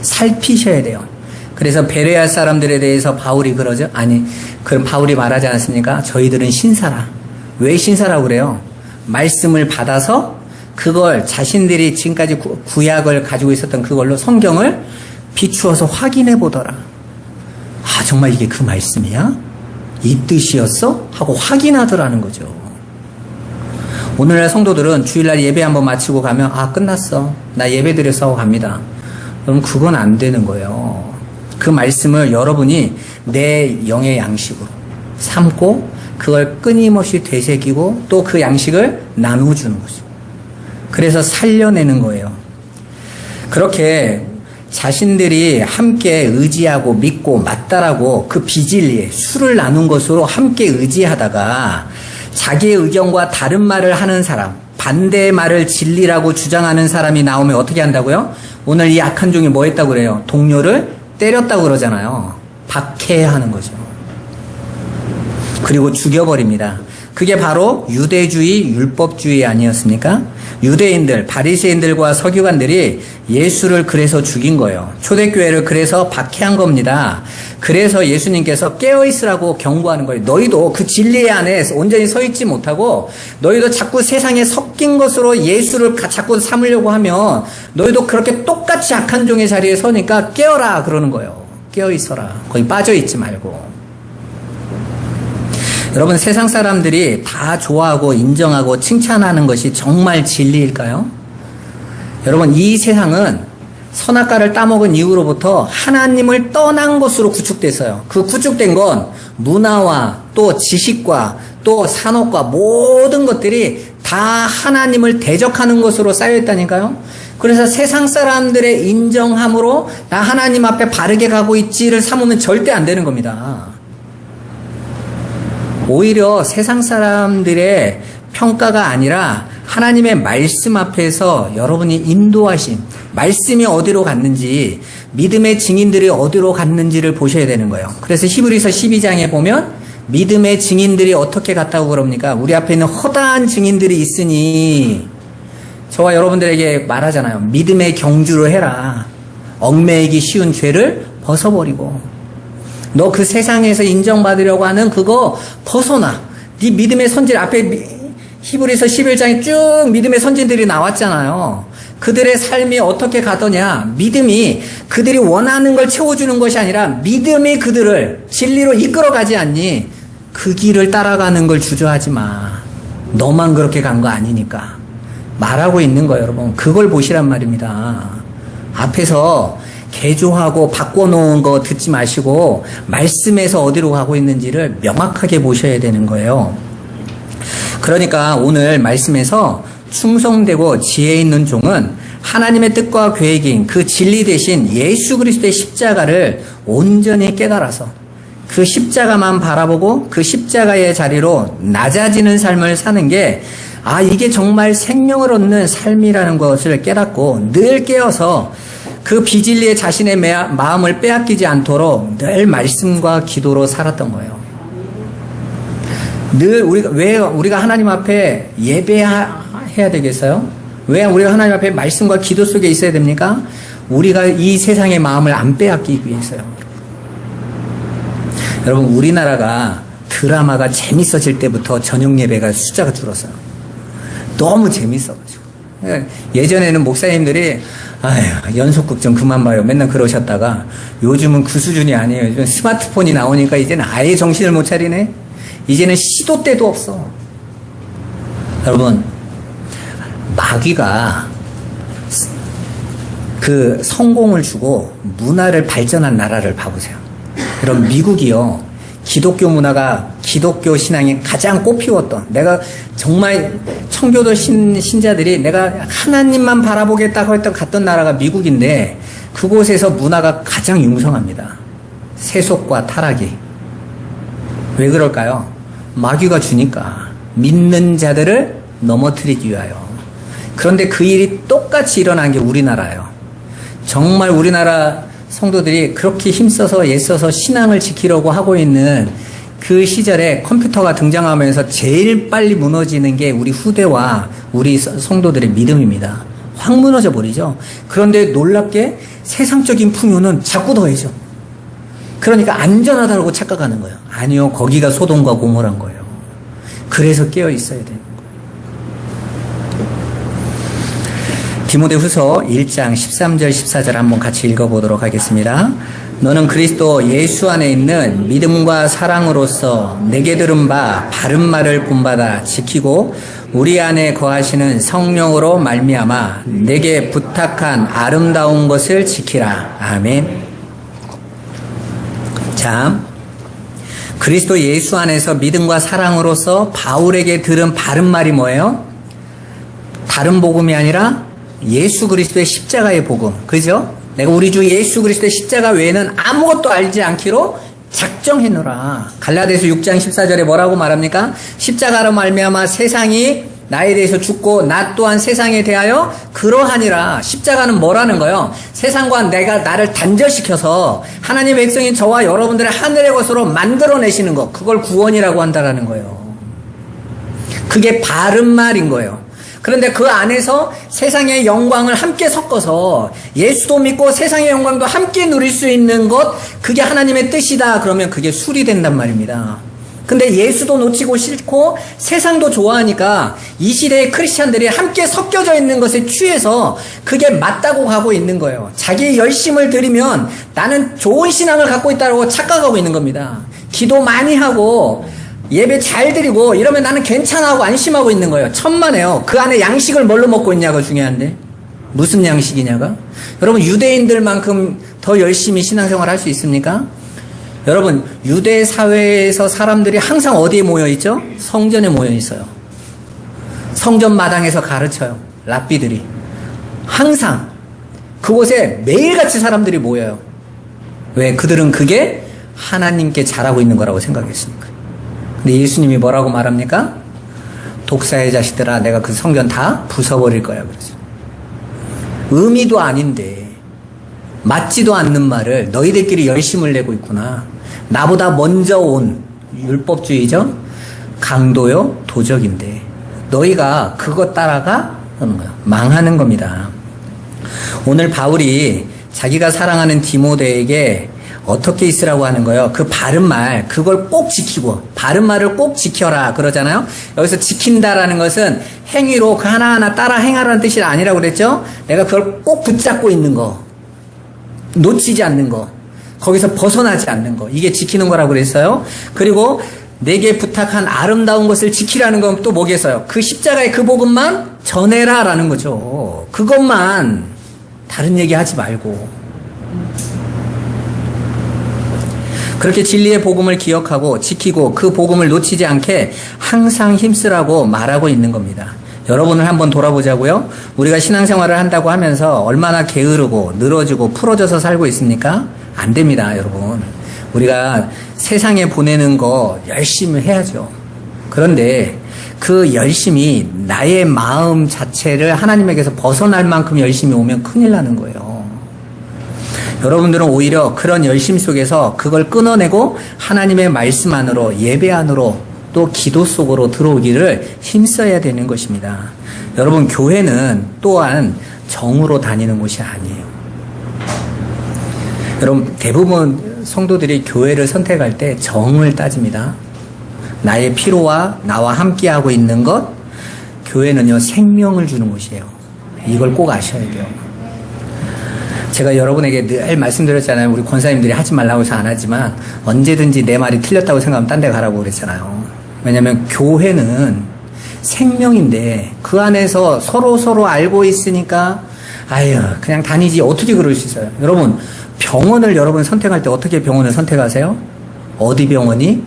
살피셔야 돼요. 그래서 베레아 사람들에 대해서 바울이 그러죠. 그 바울이 말하지 않았습니까? 저희들은 신사라. 왜 신사라고 그래요? 말씀을 받아서 그걸 자신들이 지금까지 구약을 가지고 있었던 그걸로 성경을 비추어서 확인해 보더라. 정말 이게 그 말씀이야? 이 뜻이었어? 하고 확인하더라는 거죠. 오늘날 성도들은 주일날 예배 한번 마치고 가면 끝났어. 나 예배 드려서 하고 갑니다. 그럼 그건 안 되는 거예요. 그 말씀을 여러분이 내 영의 양식으로 삼고 그걸 끊임없이 되새기고 또 그 양식을 나누어주는 거죠. 그래서 살려내는 거예요. 그렇게 자신들이 함께 의지하고 믿고 맞다라고 그 비진리, 술을 나눈 것으로 함께 의지하다가 자기의 의견과 다른 말을 하는 사람, 반대의 말을 진리라고 주장하는 사람이 나오면 어떻게 한다고요? 오늘 이 악한 종이 뭐 했다고 그래요? 동료를 때렸다고 그러잖아요. 박해하는 거죠. 그리고 죽여버립니다. 그게 바로 유대주의, 율법주의 아니었습니까? 유대인들, 바리새인들과 서기관들이 예수를 그래서 죽인 거예요. 초대교회를 그래서 박해한 겁니다. 그래서 예수님께서 깨어있으라고 경고하는 거예요. 너희도 그 진리 안에 온전히 서 있지 못하고 너희도 자꾸 세상에 섞인 것으로 예수를 자꾸 삼으려고 하면 너희도 그렇게 똑같이 악한 종의 자리에 서니까 깨어라 그러는 거예요. 깨어있어라. 거기 빠져있지 말고. 여러분, 세상 사람들이 다 좋아하고 인정하고 칭찬하는 것이 정말 진리일까요? 여러분, 이 세상은 선악과를 따먹은 이후로부터 하나님을 떠난 것으로 구축됐어요. 그 구축된 건 문화와 또 지식과 또 산업과 모든 것들이 다 하나님을 대적하는 것으로 쌓여있다니까요. 그래서 세상 사람들의 인정함으로 나 하나님 앞에 바르게 가고 있지를 삼으면 절대 안 되는 겁니다. 오히려 세상 사람들의 평가가 아니라 하나님의 말씀 앞에서 여러분이 인도하심, 말씀이 어디로 갔는지, 믿음의 증인들이 어디로 갔는지를 보셔야 되는 거예요. 그래서 히브리서 12장에 보면 믿음의 증인들이 어떻게 갔다고 그럽니까? 우리 앞에 있는 허다한 증인들이 있으니 저와 여러분들에게 말하잖아요. 믿음의 경주를 해라. 얽매이기 쉬운 죄를 벗어버리고 너 그 세상에서 인정받으려고 하는 그거 벗어나. 네 믿음의 선진 앞에 히브리서 11장에 쭉 믿음의 선진들이 나왔잖아요. 그들의 삶이 어떻게 가더냐. 믿음이 그들이 원하는 걸 채워주는 것이 아니라 믿음이 그들을 진리로 이끌어가지 않니. 그 길을 따라가는 걸 주저하지 마. 너만 그렇게 간 거 아니니까. 말하고 있는 거예요, 여러분. 그걸 보시란 말입니다. 앞에서 개조하고 바꿔놓은 거 듣지 마시고 말씀에서 어디로 가고 있는지를 명확하게 보셔야 되는 거예요. 그러니까 오늘 말씀에서 충성되고 지혜 있는 종은 하나님의 뜻과 계획인 그 진리 대신 예수 그리스도의 십자가를 온전히 깨달아서 그 십자가만 바라보고 그 십자가의 자리로 낮아지는 삶을 사는 게 이게 정말 생명을 얻는 삶이라는 것을 깨닫고 늘 깨어서 그 비진리에 자신의 마음을 빼앗기지 않도록 늘 말씀과 기도로 살았던 거예요. 늘 왜 우리가 하나님 앞에 예배해야 되겠어요? 왜 우리가 하나님 앞에 말씀과 기도 속에 있어야 됩니까? 우리가 이 세상의 마음을 안 빼앗기기 위해서요. 여러분, 우리나라가 드라마가 재밌어질 때부터 저녁 예배가 숫자가 줄었어요. 너무 재밌어가지고. 예전에는 목사님들이 연속극 좀 그만 봐요. 맨날 그러셨다가 요즘은 그 수준이 아니에요. 요즘 스마트폰이 나오니까 이제는 아예 정신을 못 차리네. 이제는 시도 때도 없어. 여러분, 마귀가 그 성공을 주고 문화를 발전한 나라를 봐보세요. 그럼 미국이요, 기독교 문화가 기독교 신앙이 가장 꽃피웠던, 내가 정말 청교도 신자들이 내가 하나님만 바라보겠다고 했던 갔던 나라가 미국인데 그곳에서 문화가 가장 융성합니다. 세속과 타락이. 왜 그럴까요? 마귀가 주니까. 믿는 자들을 넘어뜨리기 위하여. 그런데 그 일이 똑같이 일어난 게 우리나라예요. 정말 우리나라 성도들이 그렇게 힘써서 애써서 신앙을 지키려고 하고 있는 그 시절에 컴퓨터가 등장하면서 제일 빨리 무너지는 게 우리 후대와 우리 성도들의 믿음입니다. 확 무너져 버리죠. 그런데 놀랍게 세상적인 풍요는 자꾸 더해져. 그러니까 안전하다고 착각하는 거예요. 아니요, 거기가 소돔과 고모라인 거예요. 그래서 깨어 있어야 되는 거예요. 디모데후서 1장 13절 14절 한번 같이 읽어보도록 하겠습니다. 너는 그리스도 예수 안에 있는 믿음과 사랑으로서 내게 들은 바 바른 말을 본받아 지키고 우리 안에 거하시는 성령으로 말미암아 내게 부탁한 아름다운 것을 지키라. 아멘. 자, 그리스도 예수 안에서 믿음과 사랑으로서 바울에게 들은 바른 말이 뭐예요? 다른 복음이 아니라 예수 그리스도의 십자가의 복음. 그죠? 내가 우리 주 예수 그리스도의 십자가 외에는 아무것도 알지 않기로 작정해놓으라. 갈라디아서 6장 14절에 뭐라고 말합니까? 십자가로 말미암아 세상이 나에 대해서 죽고 나 또한 세상에 대하여 그러하니라. 십자가는 뭐라는 거요? 세상과 내가 나를 단절시켜서 하나님의 백성인 저와 여러분들의 하늘의 것으로 만들어내시는 것, 그걸 구원이라고 한다라는 거예요. 그게 바른 말인 거예요. 그런데 그 안에서 세상의 영광을 함께 섞어서 예수도 믿고 세상의 영광도 함께 누릴 수 있는 것, 그게 하나님의 뜻이다. 그러면 그게 수리된단 말입니다. 근데 예수도 놓치고 싫고 세상도 좋아하니까 이 시대의 크리스찬들이 함께 섞여져 있는 것에 취해서 그게 맞다고 가고 있는 거예요. 자기의 열심을 들이면 나는 좋은 신앙을 갖고 있다고 착각하고 있는 겁니다. 기도 많이 하고 예배 잘 드리고 이러면 나는 괜찮아하고 안심하고 있는 거예요. 천만에요. 그 안에 양식을 뭘로 먹고 있냐가 중요한데, 무슨 양식이냐가? 여러분, 유대인들만큼 더 열심히 신앙생활 할 수 있습니까? 여러분, 유대 사회에서 사람들이 항상 어디에 모여 있죠? 성전에 모여 있어요. 성전 마당에서 가르쳐요. 랍비들이 항상 그곳에 매일같이 사람들이 모여요. 왜? 그들은 그게 하나님께 잘하고 있는 거라고 생각했으니까. 근데 예수님이 뭐라고 말합니까? 독사의 자식들아, 내가 그 성전 다 부숴버릴 거야. 그러죠. 의미도 아닌데, 맞지도 않는 말을 너희들끼리 열심을 내고 있구나. 나보다 먼저 온 율법주의죠? 강도요? 도적인데 너희가 그것 따라가? 하는 거야. 망하는 겁니다. 오늘 바울이 자기가 사랑하는 디모데에게 어떻게 있으라고 하는 거예요? 그 바른 말, 그걸 꼭 지키고, 바른 말을 꼭 지켜라 그러잖아요. 여기서 지킨다라는 것은 행위로 그 하나하나 따라 행하라는 뜻이 아니라고 그랬죠? 내가 그걸 꼭 붙잡고 있는 거, 놓치지 않는 거, 거기서 벗어나지 않는 거, 이게 지키는 거라고 그랬어요. 그리고 내게 부탁한 아름다운 것을 지키라는 건 또 뭐겠어요? 그 십자가의 그 복음만 전해라 라는 거죠. 그것만, 다른 얘기 하지 말고. 그렇게 진리의 복음을 기억하고 지키고 그 복음을 놓치지 않게 항상 힘쓰라고 말하고 있는 겁니다. 여러분을 한번 돌아보자고요. 우리가 신앙생활을 한다고 하면서 얼마나 게으르고 늘어지고 풀어져서 살고 있습니까? 안 됩니다, 여러분. 우리가 세상에 보내는 거 열심히 해야죠. 그런데 그 열심이 나의 마음 자체를 하나님에게서 벗어날 만큼 열심히 오면 큰일 나는 거예요. 여러분들은 오히려 그런 열심 속에서 그걸 끊어내고 하나님의 말씀 안으로, 예배 안으로, 또 기도 속으로 들어오기를 힘써야 되는 것입니다. 여러분, 교회는 또한 정으로 다니는 곳이 아니에요. 여러분, 대부분 성도들이 교회를 선택할 때 정을 따집니다. 나의 피로와 나와 함께하고 있는 것, 교회는요, 생명을 주는 곳이에요. 이걸 꼭 아셔야 돼요. 제가 여러분에게 늘 말씀드렸잖아요. 우리 권사님들이 하지 말라고 해서 안 하지만 언제든지 내 말이 틀렸다고 생각하면 딴 데 가라고 그랬잖아요. 왜냐하면 교회는 생명인데 그 안에서 서로 알고 있으니까 아유 그냥 다니지 어떻게 그럴 수 있어요. 여러분, 병원을 여러분 선택할 때 어떻게 병원을 선택하세요? 어디 병원이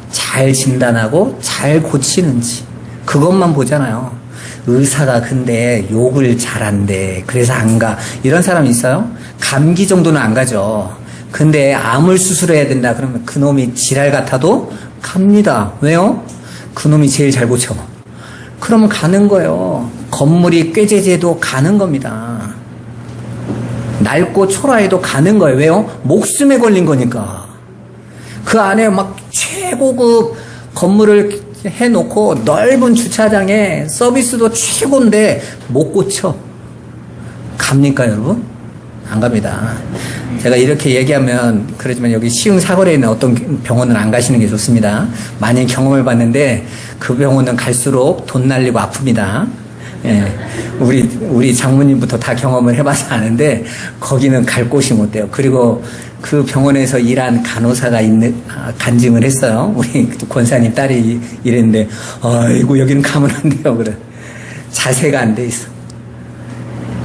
잘 진단하고 잘 고치는지 그것만 보잖아요. 의사가 근데 욕을 잘한대 그래서 안 가, 이런 사람 있어요? 감기 정도는 안 가죠. 근데 암을 수술해야 된다 그러면 그놈이 지랄 같아도 갑니다. 왜요? 그놈이 제일 잘 고쳐. 그러면 가는 거예요. 건물이 꾀재재도 가는 겁니다. 낡고 초라해도 가는 거예요. 왜요? 목숨에 걸린 거니까. 그 안에 막 최고급 건물을 해놓고 넓은 주차장에 서비스도 최고인데 못 고쳐. 갑니까, 여러분? 안 갑니다. 제가 이렇게 얘기하면 그러지만 여기 시흥 사거리에 있는 어떤 병원은 안 가시는 게 좋습니다. 많이 경험을 봤는데 그 병원은 갈수록 돈 날리고 아픕니다. 예, 우리 장모님부터 다 경험을 해봐서 아는데 거기는 갈 곳이 못 돼요. 그리고 그 병원에서 일한 간호사가 간증을 했어요. 우리 권사님 딸이 이랬는데, 아이고 여기는 가면 안 돼요. 그래. 자세가 안 돼 있어.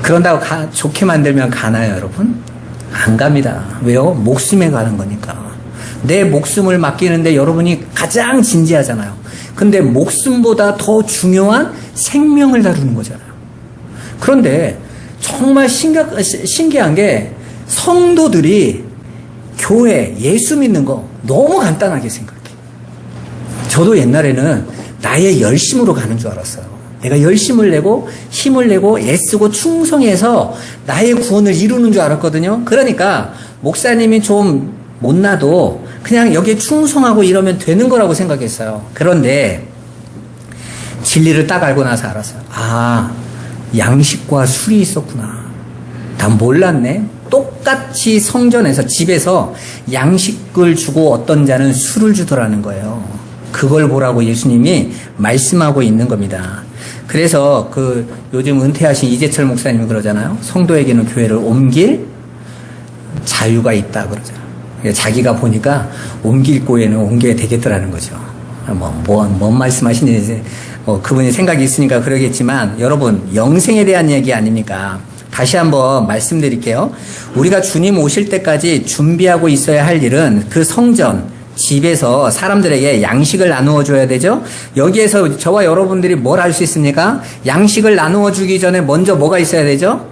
그런다고 좋게 만들면 가나요, 여러분? 안 갑니다. 왜요? 목숨에 가는 거니까. 내 목숨을 맡기는데 여러분이 가장 진지하잖아요. 근데 목숨보다 더 중요한 생명을 다루는 거잖아요. 그런데 정말 신기한 게 성도들이 교회, 예수 믿는 거 너무 간단하게 생각해. 저도 옛날에는 나의 열심으로 가는 줄 알았어요. 내가 열심을 내고 힘을 내고 애쓰고 충성해서 나의 구원을 이루는 줄 알았거든요. 그러니까 목사님이 좀 못나도 그냥 여기에 충성하고 이러면 되는 거라고 생각했어요. 그런데 진리를 딱 알고 나서 알았어요. 아, 양식과 술이 있었구나. 난 몰랐네. 똑같이 성전에서 집에서 양식을 주고 어떤 자는 술을 주더라는 거예요. 그걸 보라고 예수님이 말씀하고 있는 겁니다. 그래서 요즘 은퇴하신 이재철 목사님이 그러잖아요. 성도에게는 교회를 옮길 자유가 있다 그러잖아요. 자기가 보니까 옮길 고에는 옮겨야 되겠더라는 거죠. 뭔 말씀하시는지 그분이 생각이 있으니까 그러겠지만 여러분 영생에 대한 얘기 아닙니까? 다시 한번 말씀드릴게요. 우리가 주님 오실 때까지 준비하고 있어야 할 일은 그 성전, 집에서 사람들에게 양식을 나누어 줘야 되죠. 여기에서 저와 여러분들이 뭘 할 수 있습니까? 양식을 나누어 주기 전에 먼저 뭐가 있어야 되죠?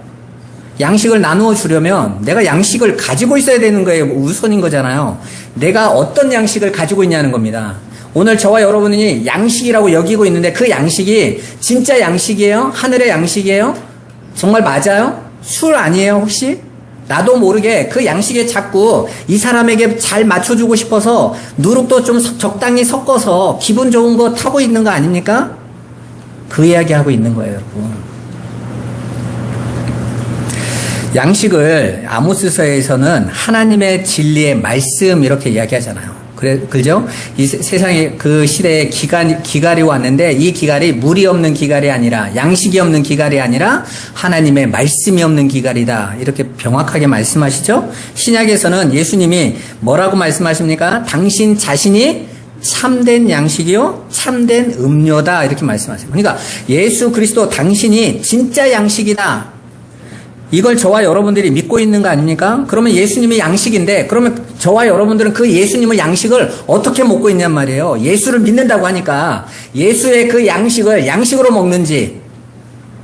양식을 나누어 주려면 내가 양식을 가지고 있어야 되는 거예요. 우선인 거잖아요. 내가 어떤 양식을 가지고 있냐는 겁니다. 오늘 저와 여러분이 양식이라고 여기고 있는데 그 양식이 진짜 양식이에요? 하늘의 양식이에요? 정말 맞아요? 술 아니에요 혹시? 나도 모르게 그 양식에 자꾸 이 사람에게 잘 맞춰주고 싶어서 누룩도 좀 적당히 섞어서 기분 좋은 거 타고 있는 거 아닙니까? 그 이야기 하고 있는 거예요, 여러분. 양식을 아모스서에서는 하나님의 진리의 말씀 이렇게 이야기하잖아요. 그죠? 이 세상에 그 시대에 기갈이 왔는데 이 기갈이 물이 없는 기갈이 아니라 양식이 없는 기갈이 아니라 하나님의 말씀이 없는 기갈이다. 이렇게 병확하게 말씀하시죠? 신약에서는 예수님이 뭐라고 말씀하십니까? 당신 자신이 참된 양식이요? 참된 음료다. 이렇게 말씀하세요. 그러니까 예수 그리스도 당신이 진짜 양식이다. 이걸 저와 여러분들이 믿고 있는 거 아닙니까? 그러면 예수님이 양식인데 그러면 저와 여러분들은 그 예수님의 양식을 어떻게 먹고 있냔 말이에요. 예수를 믿는다고 하니까 예수의 그 양식을 양식으로 먹는지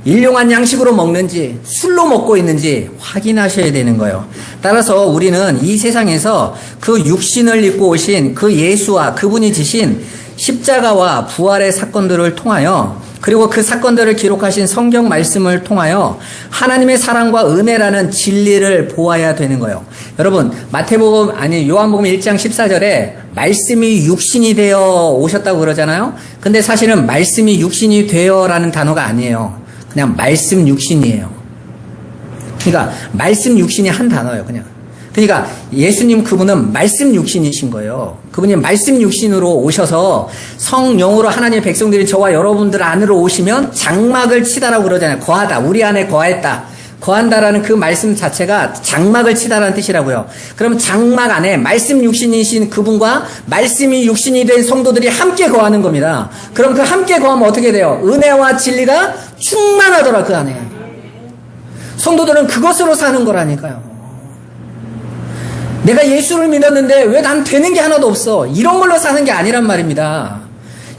일용한 양식으로 먹는지 술로 먹고 있는지 확인하셔야 되는 거예요. 따라서 우리는 이 세상에서 그 육신을 입고 오신 그 예수와 그분이 지신 십자가와 부활의 사건들을 통하여 그리고 그 사건들을 기록하신 성경 말씀을 통하여 하나님의 사랑과 은혜라는 진리를 보아야 되는 거예요. 여러분, 요한복음 1장 14절에 말씀이 육신이 되어 오셨다고 그러잖아요. 근데 사실은 말씀이 육신이 되어라는 단어가 아니에요. 그냥 말씀 육신이에요. 그러니까 말씀 육신이 한 단어예요, 그냥. 그러니까 예수님 그분은 말씀 육신이신 거예요. 그분이 말씀 육신으로 오셔서 성령으로 하나님의 백성들이 저와 여러분들 안으로 오시면 장막을 치다라고 그러잖아요. 거하다. 우리 안에 거했다. 거한다라는 그 말씀 자체가 장막을 치다라는 뜻이라고요. 그럼 장막 안에 말씀 육신이신 그분과 말씀이 육신이 된 성도들이 함께 거하는 겁니다. 그럼 그 함께 거하면 어떻게 돼요? 은혜와 진리가 충만하더라 그 안에. 성도들은 그것으로 사는 거라니까요. 내가 예수를 믿었는데 왜 난 되는 게 하나도 없어. 이런 걸로 사는 게 아니란 말입니다.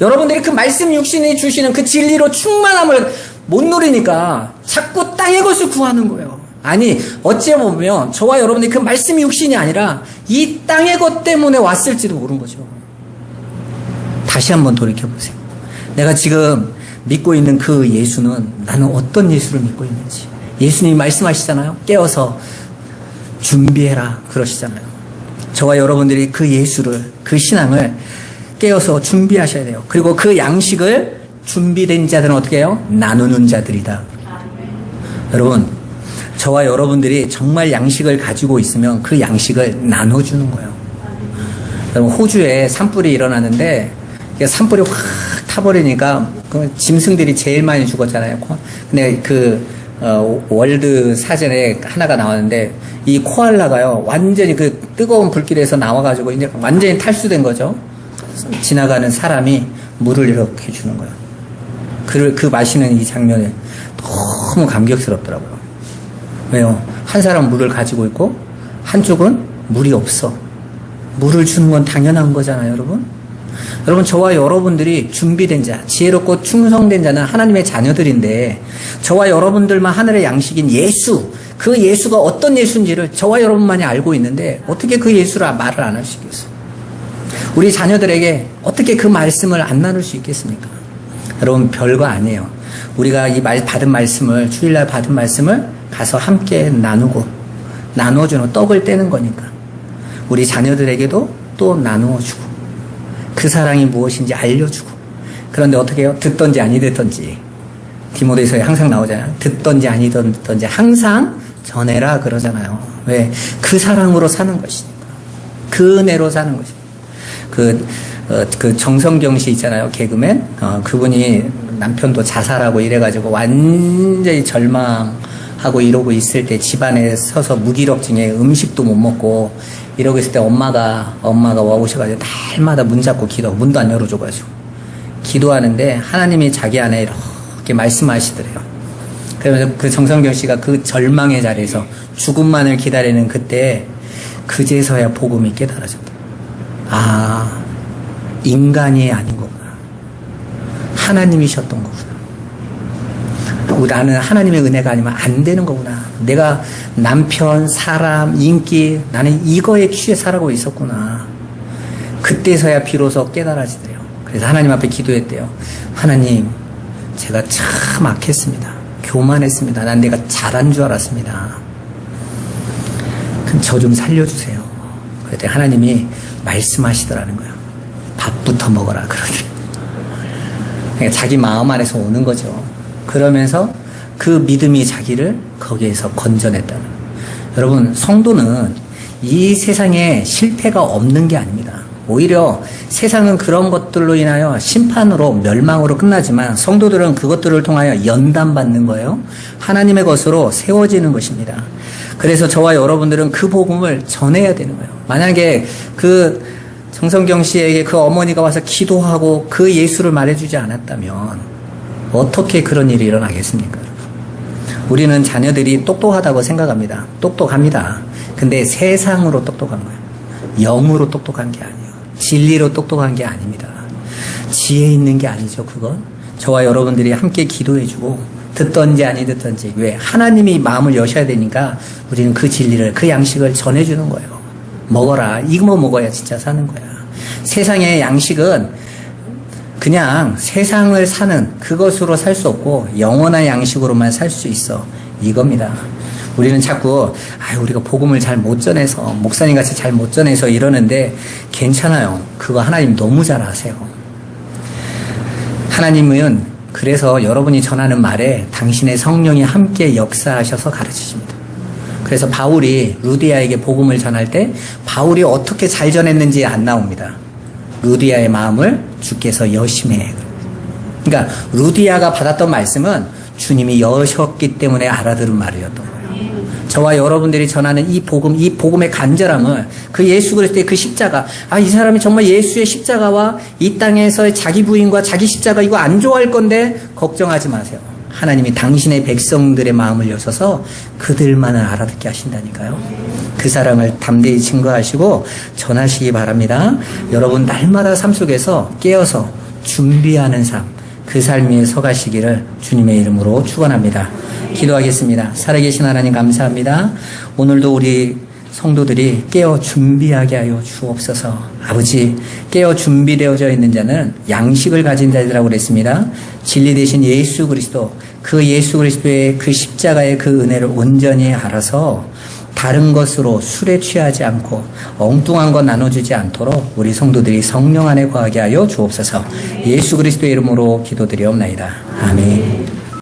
여러분들이 그 말씀 육신이 주시는 그 진리로 충만함을 못 누리니까 자꾸 땅의 것을 구하는 거예요. 아니 어찌보면 저와 여러분들이 그 말씀 육신이 아니라 이 땅의 것 때문에 왔을지도 모르는 거죠. 다시 한번 돌이켜보세요. 내가 지금 믿고 있는 그 예수는 나는 어떤 예수를 믿고 있는지. 예수님이 말씀하시잖아요. 깨어서 준비해라 그러시잖아요. 저와 여러분들이 그 예수를, 그 신앙을 깨어서 준비하셔야 돼요. 그리고 그 양식을 준비된 자들은 어떻게 해요? 나누는 자들이다. 여러분, 저와 여러분들이 정말 양식을 가지고 있으면 그 양식을 나눠주는 거예요. 여러분, 호주에 산불이 일어나는데 산불이 확 타버리니까 그 짐승들이 제일 많이 죽었잖아요. 근데 월드 사전에 하나가 나왔는데 이 코알라가요 완전히 그 뜨거운 불길에서 나와가지고 이제 완전히 탈수된 거죠. 지나가는 사람이 물을 이렇게 주는 거예요. 그 마시는 이 장면이 너무 감격스럽더라고요. 왜요? 한 사람 물을 가지고 있고 한쪽은 물이 없어. 물을 주는 건 당연한 거잖아요, 여러분. 여러분, 저와 여러분들이 준비된 자, 지혜롭고 충성된 자는 하나님의 자녀들인데, 저와 여러분들만 하늘의 양식인 예수, 그 예수가 어떤 예수인지를 저와 여러분만이 알고 있는데 어떻게 그 예수를 말을 안 할 수 있겠어요? 우리 자녀들에게 어떻게 그 말씀을 안 나눌 수 있겠습니까? 여러분, 별거 아니에요. 우리가 이 받은 말씀을, 주일날 받은 말씀을 가서 함께 나누어주는, 떡을 떼는 거니까. 우리 자녀들에게도 또 나누어주고, 그 사랑이 무엇인지 알려주고. 그런데 어떻게 해요? 듣던지 아니 듣던지. 디모데서에 항상 나오잖아요. 듣던지 아니 듣던지 항상 전해라 그러잖아요. 왜? 그 사랑으로 사는 것이니까. 그 은혜로 사는 것이니까. 그 정성경 씨 있잖아요. 개그맨. 그분이 남편도 자살하고 이래가지고 완전히 절망하고 이러고 있을 때 집안에 서서 무기력증에 음식도 못 먹고 이러고 있을 때 엄마가 와 오셔가지고 날마다 문 잡고 문도 안 열어줘가지고 기도하는데 하나님이 자기 안에 이렇게 말씀하시더래요. 그러면서 그 정성경 씨가 그 절망의 자리에서 죽음만을 기다리는 그때 그제서야 복음이 깨달아졌다. 아, 인간이 아닌 거구나. 하나님이셨던 거구나. 나는 하나님의 은혜가 아니면 안 되는 거구나. 내가 남편, 사람, 인기, 나는 이거에 취해 살아가고 있었구나. 그때서야 비로소 깨달아지더래요. 그래서 하나님 앞에 기도했대요. 하나님, 제가 참 악했습니다. 교만했습니다. 난 내가 잘한 줄 알았습니다. 그럼 저 좀 살려주세요. 그랬더니 하나님이 말씀하시더라는 거예요. 밥부터 먹어라 그러더래요. 그러니까 자기 마음 안에서 오는 거죠. 그러면서 그 믿음이 자기를 거기에서 건져냈다는 거예요. 여러분, 성도는 이 세상에 실패가 없는 게 아닙니다. 오히려 세상은 그런 것들로 인하여 심판으로 멸망으로 끝나지만 성도들은 그것들을 통하여 연단받는 거예요. 하나님의 것으로 세워지는 것입니다. 그래서 저와 여러분들은 그 복음을 전해야 되는 거예요. 만약에 그 정성경 씨에게 그 어머니가 와서 기도하고 그 예수를 말해주지 않았다면 어떻게 그런 일이 일어나겠습니까? 우리는 자녀들이 똑똑하다고 생각합니다. 똑똑합니다. 근데 세상으로 똑똑한 거예요. 영으로 똑똑한 게 아니에요. 진리로 똑똑한 게 아닙니다. 지혜 있는 게 아니죠, 그건. 저와 여러분들이 함께 기도해주고 듣던지 아니 듣던지. 왜? 하나님이 마음을 여셔야 되니까 우리는 그 진리를, 그 양식을 전해주는 거예요. 먹어라. 이거 먹어야 진짜 사는 거야. 세상의 양식은 그냥 세상을 사는 그것으로 살 수 없고 영원한 양식으로만 살 수 있어. 이겁니다. 우리는 자꾸 우리가 복음을 잘 못 전해서 목사님같이 잘 못 전해서 이러는데 괜찮아요. 그거 하나님 너무 잘 아세요. 하나님은 그래서 여러분이 전하는 말에 당신의 성령이 함께 역사하셔서 가르치십니다. 그래서 바울이 루디아에게 복음을 전할 때 바울이 어떻게 잘 전했는지 안 나옵니다. 루디아의 마음을 주께서 여심해. 그러니까 루디아가 받았던 말씀은 주님이 여셨기 때문에 알아들은 말이었던 거예요. 저와 여러분들이 전하는 이 복음의 간절함을 그 예수 그리스도의 그 십자가, 이 사람이 정말 예수의 십자가와 이 땅에서의 자기 부인과 자기 십자가 이거 안 좋아할 건데 걱정하지 마세요. 하나님이 당신의 백성들의 마음을 여셔서 그들만을 알아듣게 하신다니까요. 그 사랑을 담대히 증거하시고 전하시기 바랍니다. 여러분 날마다 삶 속에서 깨어서 준비하는 삶, 그 삶 위에 서가시기를 주님의 이름으로 축원합니다. 기도하겠습니다. 살아계신 하나님 감사합니다. 오늘도 우리 성도들이 깨어 준비하게 하여 주옵소서. 아버지, 깨어 준비되어져 있는 자는 양식을 가진 자들이라고 그랬습니다. 진리 되신 예수 그리스도, 그 예수 그리스도의 그 십자가의 그 은혜를 온전히 알아서 다른 것으로 술에 취하지 않고 엉뚱한 것 나눠주지 않도록 우리 성도들이 성령 안에 거하게 하여 주옵소서. 예수 그리스도의 이름으로 기도드리옵나이다. 아멘.